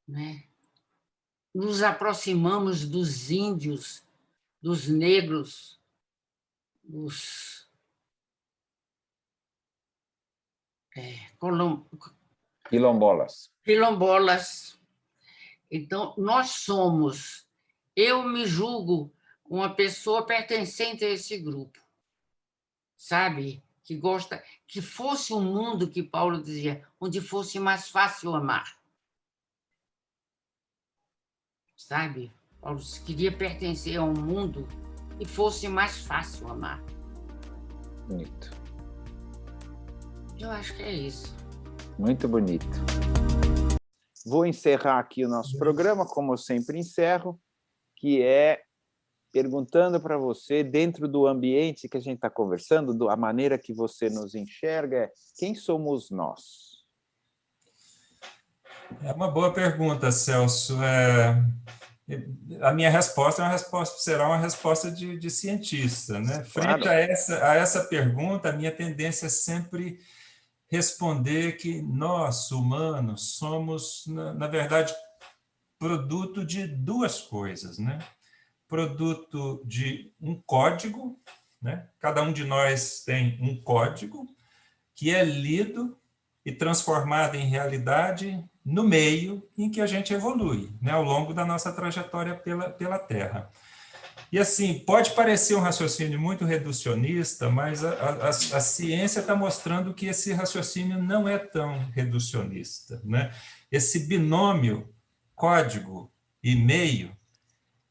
né? Nos aproximamos dos índios, dos negros, dos quilombolas. Então, nós somos, eu me julgo uma pessoa pertencente a esse grupo, sabe? Que gosta, que fosse um mundo, que Paulo dizia, onde fosse mais fácil amar. Sabe? Paulo queria pertencer a um mundo que fosse mais fácil amar. Bonito. Eu acho que é isso. Muito bonito. Vou encerrar aqui o nosso programa, como eu sempre encerro, que é perguntando para você, dentro do ambiente que a gente está conversando, a maneira que você nos enxerga, quem somos nós? É uma boa pergunta, Celso. A minha resposta será uma resposta de cientista, né? Frente a essa pergunta, a minha tendência é sempre responder que nós, humanos, somos, na verdade, produto de duas coisas, né? Produto de um código, né? Cada um de nós tem um código que é lido e transformado em realidade no meio em que a gente evolui, né? Ao longo da nossa trajetória pela Terra. E assim, pode parecer um raciocínio muito reducionista, mas a ciência está mostrando que esse raciocínio não é tão reducionista, né? Esse binômio código e meio,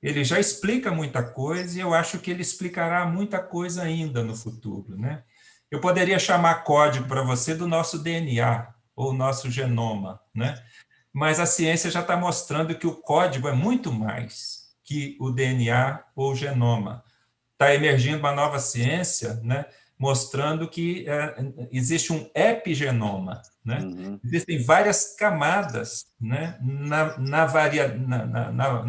ele já explica muita coisa e eu acho que ele explicará muita coisa ainda no futuro, né? Eu poderia chamar código para você do nosso DNA ou nosso genoma, né? Mas a ciência já está mostrando que o código é muito mais que o DNA ou o genoma. Está emergindo uma nova ciência, né, mostrando que existe um epigenoma, né? Existem várias camadas, né, na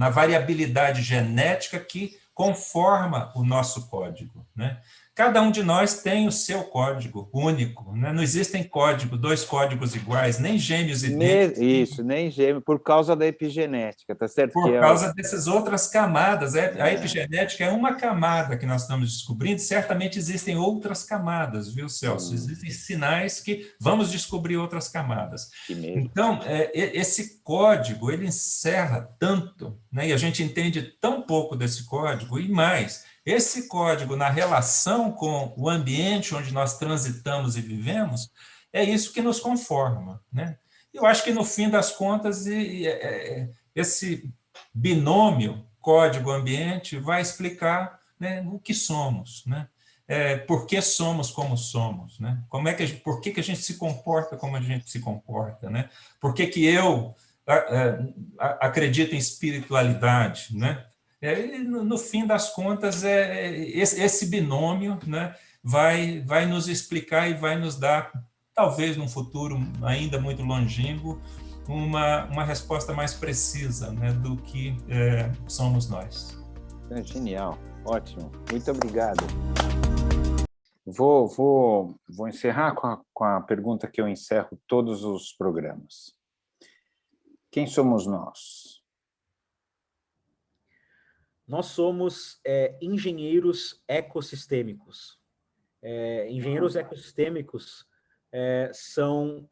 variabilidade genética que conforma o nosso código, né? Cada um de nós tem o seu código único, né? Não existem dois códigos iguais, nem gêmeos idênticos. Isso, nem gêmeo, por causa da epigenética, tá certo? Por causa dessas outras camadas. A epigenética é uma camada que nós estamos descobrindo, certamente existem outras camadas, viu, Celso? Existem sinais que vamos descobrir outras camadas. Então, esse código, ele encerra tanto, né? E a gente entende tão pouco desse código, e mais, esse código, na relação com o ambiente onde nós transitamos e vivemos, é isso que nos conforma, né? Eu acho que, no fim das contas, esse binômio código-ambiente vai explicar, né, o que somos, né? Por que somos como somos, né? Por que a gente se comporta como a gente se comporta, né? Por que eu acredito em espiritualidade, né? No fim das contas, esse binômio, né, vai nos explicar e vai nos dar, talvez num futuro ainda muito longínquo, uma resposta mais precisa, né, do que somos nós. Genial, ótimo, muito obrigado. Vou encerrar com a pergunta que eu encerro todos os programas. Quem somos nós? Nós somos engenheiros ecossistêmicos. Engenheiros ecossistêmicos são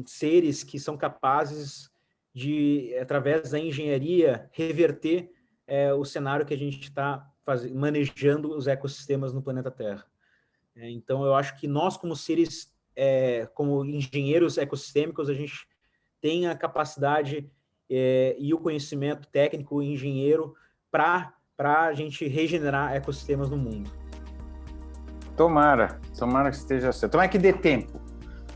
seres que são capazes de, através da engenharia, reverter o cenário que a gente está manejando os ecossistemas no planeta Terra. Então, eu acho que nós, como seres, como engenheiros ecossistêmicos, a gente tem a capacidade e o conhecimento técnico e engenheiro para a gente regenerar ecossistemas no mundo. Tomara que esteja certo. Tomara que dê tempo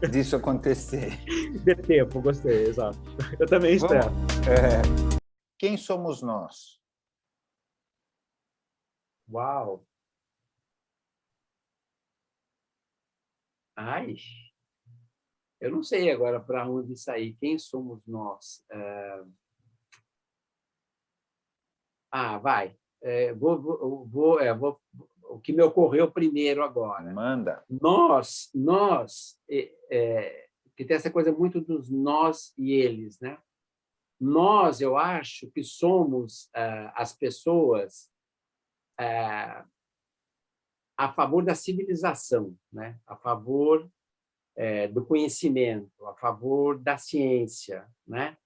disso acontecer. Dê tempo, gostei, exato. Eu também espero. Quem somos nós? Uau! Ai, eu não sei agora para onde sair. Quem somos nós? Vai. O que me ocorreu primeiro agora. Manda. Nós, que tem essa coisa muito dos nós e eles, né? Nós, eu acho que somos as pessoas a favor da civilização, né? A favor do conhecimento, a favor da ciência, né?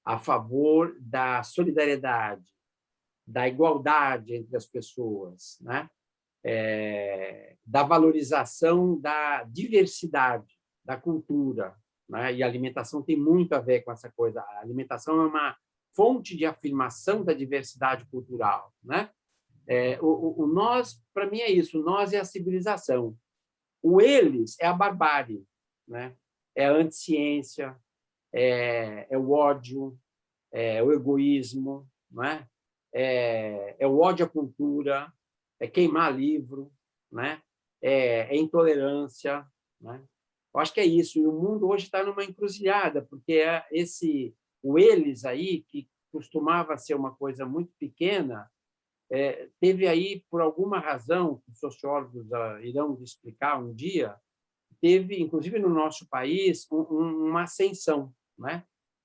A favor da solidariedade, da igualdade entre as pessoas, né? Da valorização da diversidade, da cultura, né? E a alimentação tem muito a ver com essa coisa. A alimentação é uma fonte de afirmação da diversidade cultural, né? O nós, para mim, é isso. O nós é a civilização. O eles é a barbárie, né? É a anticiência, é o ódio, é o egoísmo, né? É o ódio à cultura, é queimar livro, né? É intolerância, né? Eu acho que é isso. E o mundo hoje está numa encruzilhada, porque o eles aí, que costumava ser uma coisa muito pequena, teve aí, por alguma razão, que os sociólogos irão nos explicar um dia, teve, inclusive no nosso país, uma ascensão, né?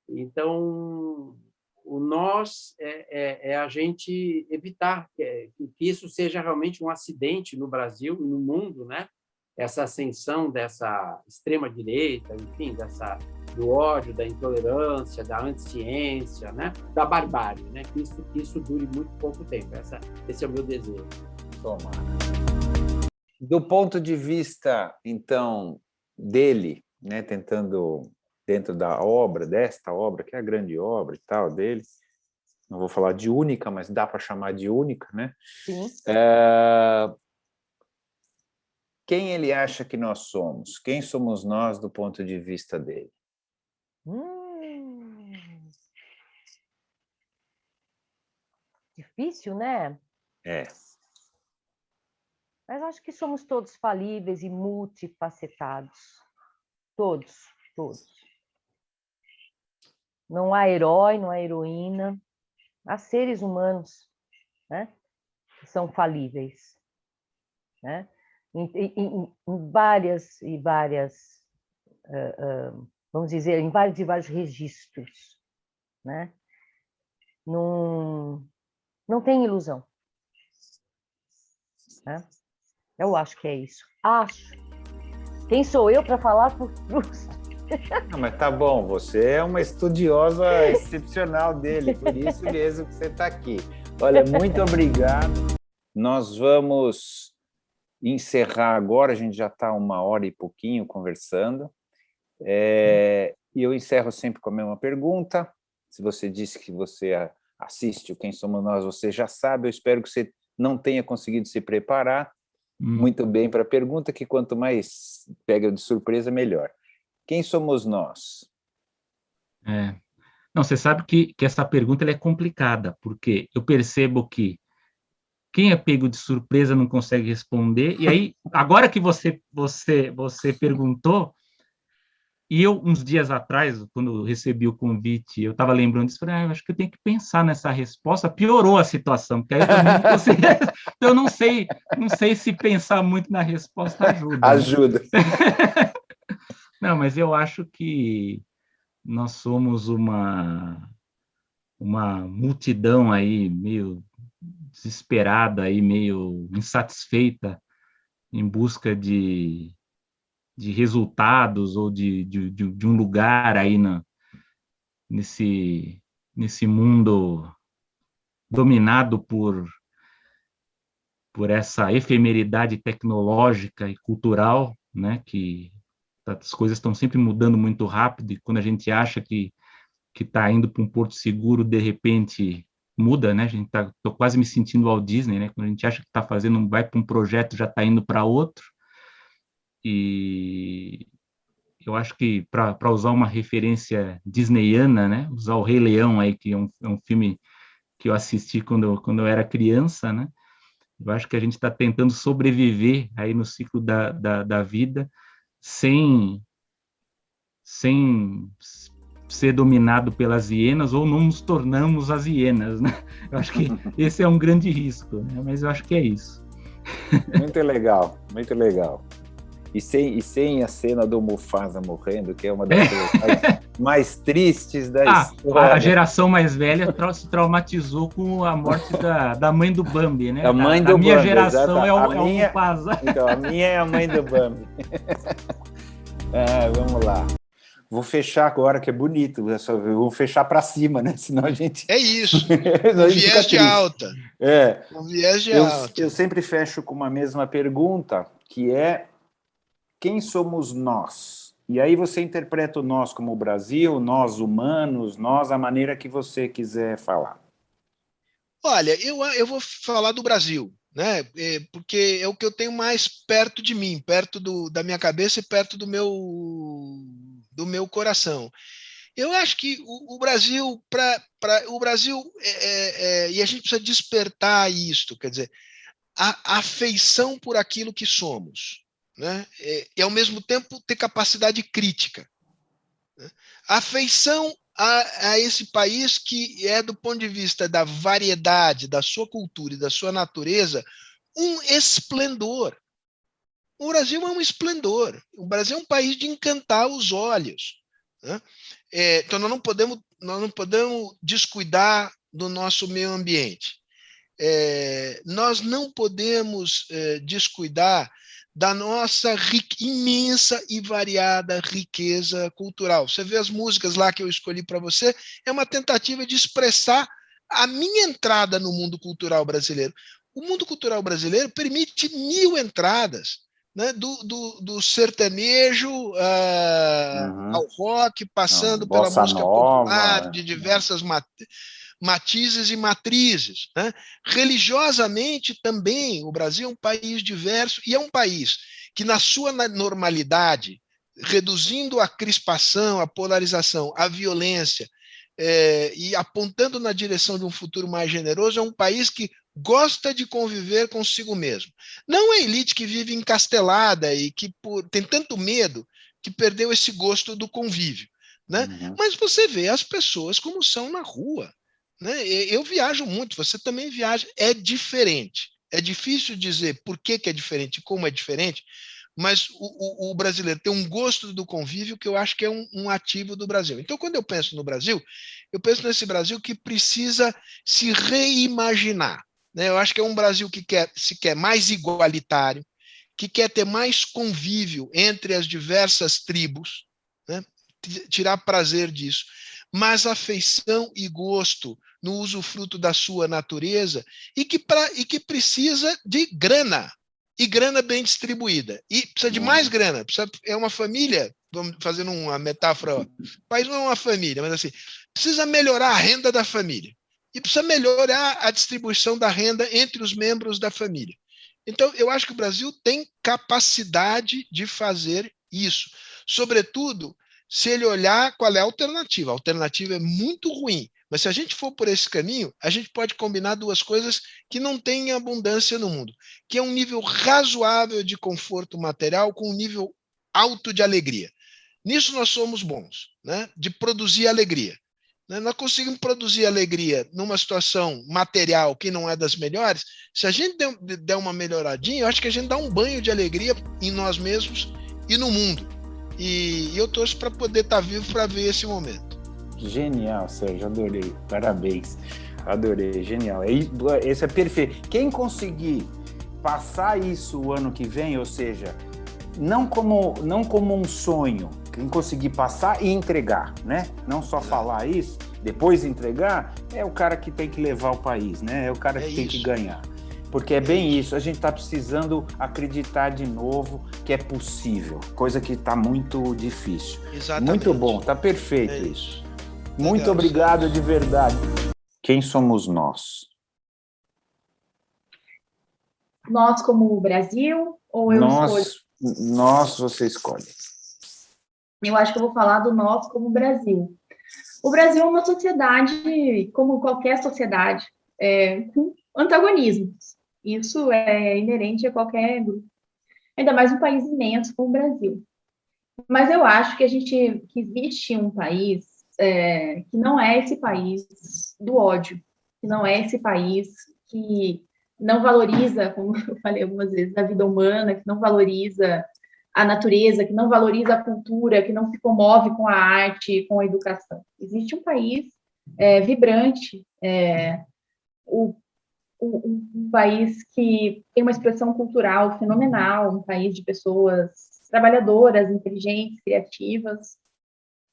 Então, o nós é a gente evitar que isso seja realmente um acidente no Brasil e no mundo, né? Essa ascensão dessa extrema-direita, enfim, do ódio, da intolerância, da anticiência, né? Da barbárie, né? Que isso dure muito pouco tempo. Esse é o meu desejo. Tomara. Do ponto de vista, então, dele, né? Tentando, dentro da obra, desta obra, que é a grande obra e tal dele, não vou falar de única, mas dá para chamar de única, né? Sim. Quem ele acha que nós somos? Quem somos nós do ponto de vista dele? Difícil, né? Mas acho que somos todos falíveis e multifacetados. Todos. Não há herói, não há heroína. Há seres humanos, né? Que são falíveis, né? Em várias vamos dizer, em vários e vários registros, né? Não tem ilusão, né? Eu acho que é isso. Acho. Quem sou eu para falar por Proust? Não, mas tá bom, você é uma estudiosa excepcional dele, por isso mesmo que você está aqui. Olha, muito obrigado. Nós vamos encerrar agora, a gente já está 1h e pouquinho conversando. E eu encerro sempre com a mesma pergunta. Se você disse que você assiste o Quem Somos Nós, você já sabe. Eu espero que você não tenha conseguido se preparar muito bem para a pergunta, que quanto mais pega de surpresa, melhor. Quem somos nós? Não, você sabe que essa pergunta ela é complicada, porque eu percebo que quem é pego de surpresa não consegue responder, e aí, agora que você perguntou, e eu, uns dias atrás, quando eu recebi o convite, eu estava lembrando disso, falei, eu acho que eu tenho que pensar nessa resposta, piorou a situação, porque aí eu também não consigo, eu não sei se pensar muito na resposta ajuda. Ajuda. Né? Não, mas eu acho que nós somos uma multidão aí, meio desesperada, aí, meio insatisfeita, em busca de resultados ou de um lugar aí nesse mundo dominado por essa efemeridade tecnológica e cultural, né, que as coisas estão sempre mudando muito rápido, e quando a gente acha que está indo para um porto seguro, de repente muda, né? Estou quase me sentindo Walt Disney, né? Quando a gente acha que está fazendo, vai para um projeto, já está indo para outro. E eu acho que, para usar uma referência disneyana, né? Usar o Rei Leão aí, que é um filme que eu assisti quando eu era criança, né? Eu acho que a gente está tentando sobreviver aí no ciclo da vida sem ser dominado pelas hienas, ou não nos tornamos as hienas, né? Eu acho que esse é um grande risco, né? Mas eu acho que é isso. Muito legal, muito legal. E sem a cena do Mufasa morrendo, que é uma das coisas mais tristes da história. A geração mais velha se traumatizou com a morte da mãe do Bambi, né? A mãe do Bambi, minha geração exatamente. é o Mufasa. Então, a minha é a mãe do Bambi. Vamos lá. Vou fechar agora, que é bonito. Vou fechar para cima, né? Senão a gente... É isso. O viés de alta. O viés de alta. Eu sempre fecho com uma mesma pergunta, que é: quem somos nós? E aí você interpreta o nós como o Brasil, nós humanos, nós a maneira que você quiser falar. Olha, eu vou falar do Brasil, né? Porque é o que eu tenho mais perto de mim, perto da minha cabeça e perto do meu coração. Eu acho que o Brasil, o Brasil, e a gente precisa despertar isto, quer dizer, a afeição por aquilo que somos, né? E ao mesmo tempo ter capacidade crítica, né? A afeição a esse país que é, do ponto de vista da variedade, da sua cultura e da sua natureza, um esplendor. O Brasil é um esplendor. O Brasil é um país de encantar os olhos, né? Então, nós não podemos descuidar do nosso meio ambiente. Nós não podemos descuidar da nossa imensa e variada riqueza cultural. Você vê as músicas lá que eu escolhi para você, é uma tentativa de expressar a minha entrada no mundo cultural brasileiro. O mundo cultural brasileiro permite 1000 entradas, né? Do sertanejo ao rock, passando pela música popular, de diversas matizes e matrizes, né? Religiosamente também, o Brasil é um país diverso e é um país que, na sua normalidade, reduzindo a crispação, a polarização, a violência, e apontando na direção de um futuro mais generoso, é um país que gosta de conviver consigo mesmo. Não a elite que vive encastelada e que tem tanto medo que perdeu esse gosto do convívio, né? Mas você vê as pessoas como são na rua, né? Eu viajo muito, você também viaja, é diferente. É difícil dizer por que é diferente, como é diferente, mas o brasileiro tem um gosto do convívio que eu acho que é um ativo do Brasil. Então, quando eu penso no Brasil, eu penso nesse Brasil que precisa se reimaginar, né? Eu acho que é um Brasil que se quer mais igualitário, que quer ter mais convívio entre as diversas tribos, né? Tirar prazer disso, mas afeição e gosto no usufruto da sua natureza e que precisa de grana, e grana bem distribuída. E precisa de mais grana. É uma família, vamos fazendo uma metáfora, o país não é uma família, mas assim, precisa melhorar a renda da família. E precisa melhorar a distribuição da renda entre os membros da família. Então, eu acho que o Brasil tem capacidade de fazer isso. Sobretudo, se ele olhar qual é a alternativa. A alternativa é muito ruim, mas se a gente for por esse caminho, a gente pode combinar duas coisas que não têm abundância no mundo, que é um nível razoável de conforto material com um nível alto de alegria. Nisso nós somos bons, né? De produzir alegria. Nós conseguimos produzir alegria numa situação material que não é das melhores. Se a gente der uma melhoradinha, eu acho que a gente dá um banho de alegria em nós mesmos e no mundo. E eu torço para poder estar vivo para ver esse momento. Genial, Sérgio, adorei. Parabéns. Adorei, genial. Esse é perfeito. Quem conseguir passar isso o ano que vem, ou seja, não como um sonho, quem conseguir passar e entregar, né? Não só falar isso, depois entregar, é o cara que tem que levar o país, né? É o cara que tem que ganhar. Porque é bem isso, a gente está precisando acreditar de novo que é possível, coisa que está muito difícil. Exatamente. Muito bom, está perfeito isso. Muito obrigado de verdade. Quem somos nós? Nós como Brasil ou eu escolho? Nós, você escolhe. Eu acho que eu vou falar do nós como Brasil. O Brasil é uma sociedade, como qualquer sociedade, com antagonismos. Isso é inerente a qualquer grupo. Ainda mais um país imenso como o Brasil. Mas eu acho que existe um país que não é esse país do ódio, que não é esse país que não valoriza, como eu falei algumas vezes, a vida humana, que não valoriza a natureza, que não valoriza a cultura, que não se comove com a arte, com a educação. Existe um país vibrante, um país que tem uma expressão cultural fenomenal, um país de pessoas trabalhadoras, inteligentes, criativas.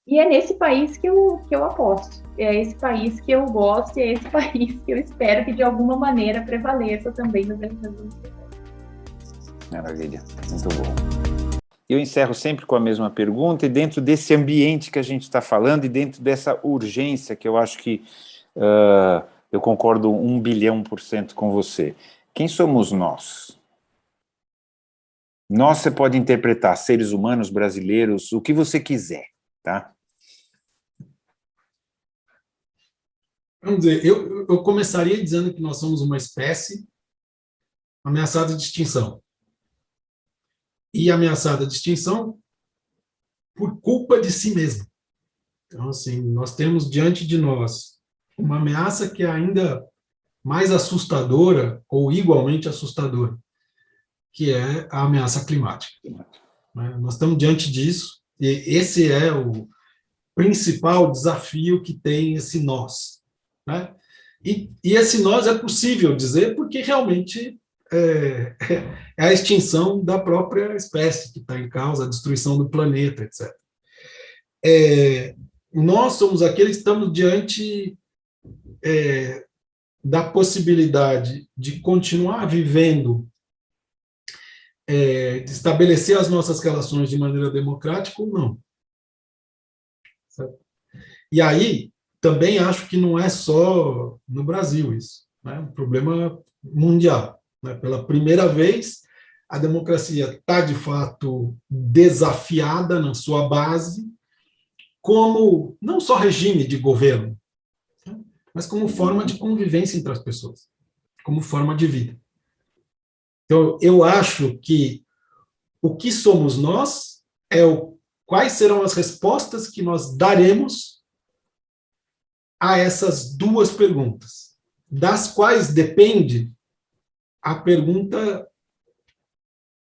E é nesse país que eu aposto. É esse país que eu gosto e é esse país que eu espero que, de alguma maneira, prevaleça também nas eleições do ano. Maravilha, muito bom. Eu encerro sempre com a mesma pergunta, e dentro desse ambiente que a gente está falando, e dentro dessa urgência que eu acho que eu concordo 1 bilhão% com você. Quem somos nós? Nós você pode interpretar seres humanos, brasileiros, o que você quiser, tá? Vamos dizer, eu começaria dizendo que nós somos uma espécie ameaçada de extinção. E ameaçada de extinção por culpa de si mesmo. Então, assim, nós temos diante de nós uma ameaça que é ainda mais assustadora, ou igualmente assustadora, que é a ameaça climática. Nós estamos diante disso, e esse é o principal desafio que tem esse nós. Né? E esse nós é possível dizer porque realmente é a extinção da própria espécie que está em causa, a destruição do planeta, etc. Nós somos aqueles que estamos diante da possibilidade de continuar vivendo, de estabelecer as nossas relações de maneira democrática ou não. Certo? E aí, também acho que não é só no Brasil isso, né? É um problema mundial. Né? Pela primeira vez, a democracia está, de fato, desafiada na sua base, como não só regime de governo, né? Mas como forma de convivência entre as pessoas, como forma de vida. Então, eu acho que o que somos nós quais serão as respostas que nós daremos a essas duas perguntas, das quais depende a pergunta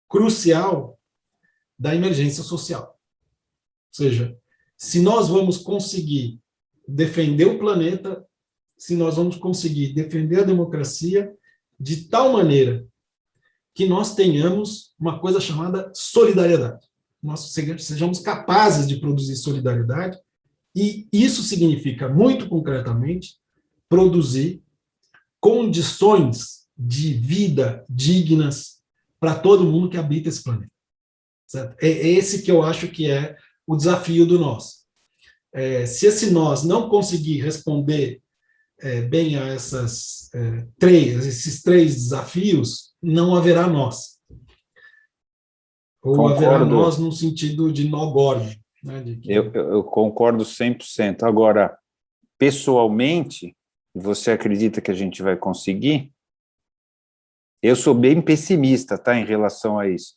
crucial da emergência social. Ou seja, se nós vamos conseguir defender o planeta, se nós vamos conseguir defender a democracia de tal maneira que nós tenhamos uma coisa chamada solidariedade. Nós sejamos capazes de produzir solidariedade, e isso significa, muito concretamente, produzir condições de vida dignas para todo mundo que habita esse planeta. Certo? É esse que eu acho que é o desafio do nós. Se esse nós não conseguir responder bem a esses três desafios, não haverá nós. Ou Concordo. haverá nós no sentido de nó gordo. Né, eu concordo 100%. Agora, pessoalmente, você acredita que a gente vai conseguir? Eu sou bem pessimista, tá, em relação a isso.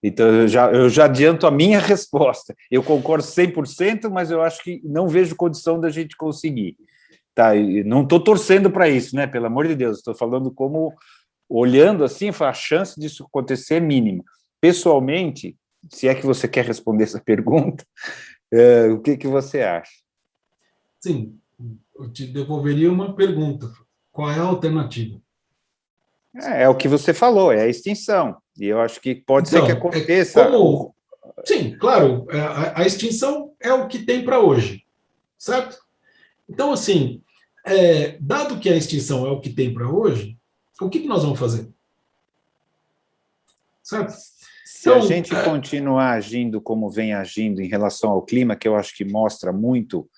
Então, eu já adianto a minha resposta. Eu concordo 100%, mas eu acho que não vejo condição da gente conseguir. Tá, não estou torcendo para isso, né? Pelo amor de Deus, estou falando como, olhando assim, a chance disso acontecer é mínima. Pessoalmente, se é que você quer responder essa pergunta, o que você acha? Sim, eu te devolveria uma pergunta. Qual é a alternativa? É o que você falou, é a extinção. E eu acho que pode ser que aconteça. Sim, claro, a extinção é o que tem para hoje, certo? Então, assim, dado que a extinção é o que tem para hoje, o que nós vamos fazer? Certo? Se a gente continuar agindo como vem agindo em relação ao clima, que eu acho que mostra muito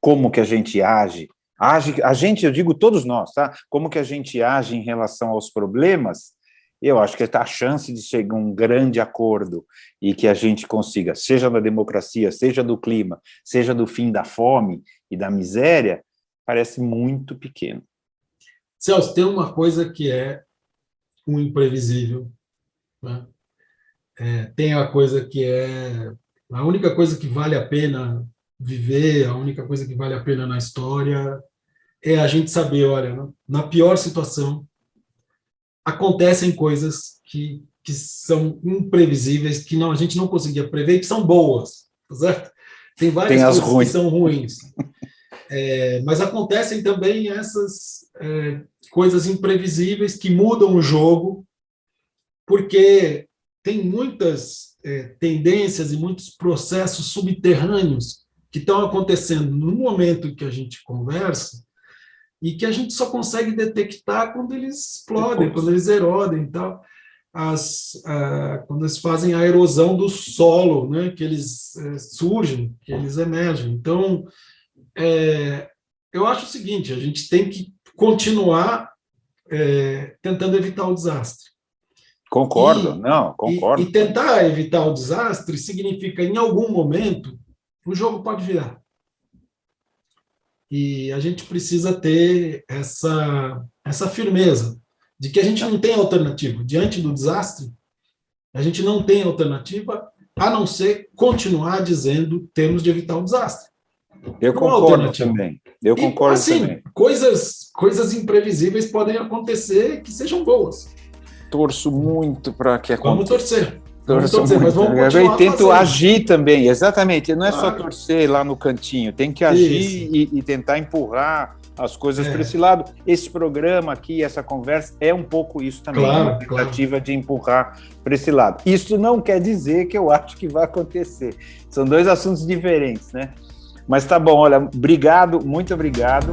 como que a gente age, a gente, eu digo todos nós, tá? Como que a gente age em relação aos problemas, eu acho que a chance de chegar a um grande acordo e que a gente consiga, seja na democracia, seja do clima, seja do fim da fome e da miséria, parece muito pequeno. Celso, tem uma coisa que é o imprevisível, né? Tem a coisa que é a única coisa que vale a pena viver, a única coisa que vale a pena na história é a gente saber, olha, na pior situação acontecem coisas que são imprevisíveis, que a gente não conseguia prever, que são boas, certo? Tem várias coisas que são ruins. Mas acontecem também essas coisas imprevisíveis que mudam o jogo, porque tem muitas tendências e muitos processos subterrâneos que estão acontecendo no momento que a gente conversa e que a gente só consegue detectar quando eles explodem, quando eles erodem e tal. Quando eles fazem a erosão do solo, né, que eles surgem, que eles emergem. Então, eu acho o seguinte, a gente tem que continuar tentando evitar o desastre. Concordo, concordo. E tentar evitar o desastre significa, em algum momento, o jogo pode virar. E a gente precisa ter essa firmeza de que a gente não tem alternativa. Diante do desastre, a gente não tem alternativa a não ser continuar dizendo temos de evitar um desastre. Eu concordo também. Eu concordo também. Coisas imprevisíveis podem acontecer que sejam boas. Torço muito para que aconteça. Vamos torcer. Mas eu tento agir também, exatamente. Não é só torcer lá no cantinho, tem que agir e tentar empurrar as coisas para esse lado. Esse programa aqui, essa conversa, é um pouco isso também, uma tentativa de empurrar para esse lado. Isso não quer dizer que eu acho que vai acontecer. São dois assuntos diferentes, né? Mas tá bom, olha, obrigado, muito obrigado.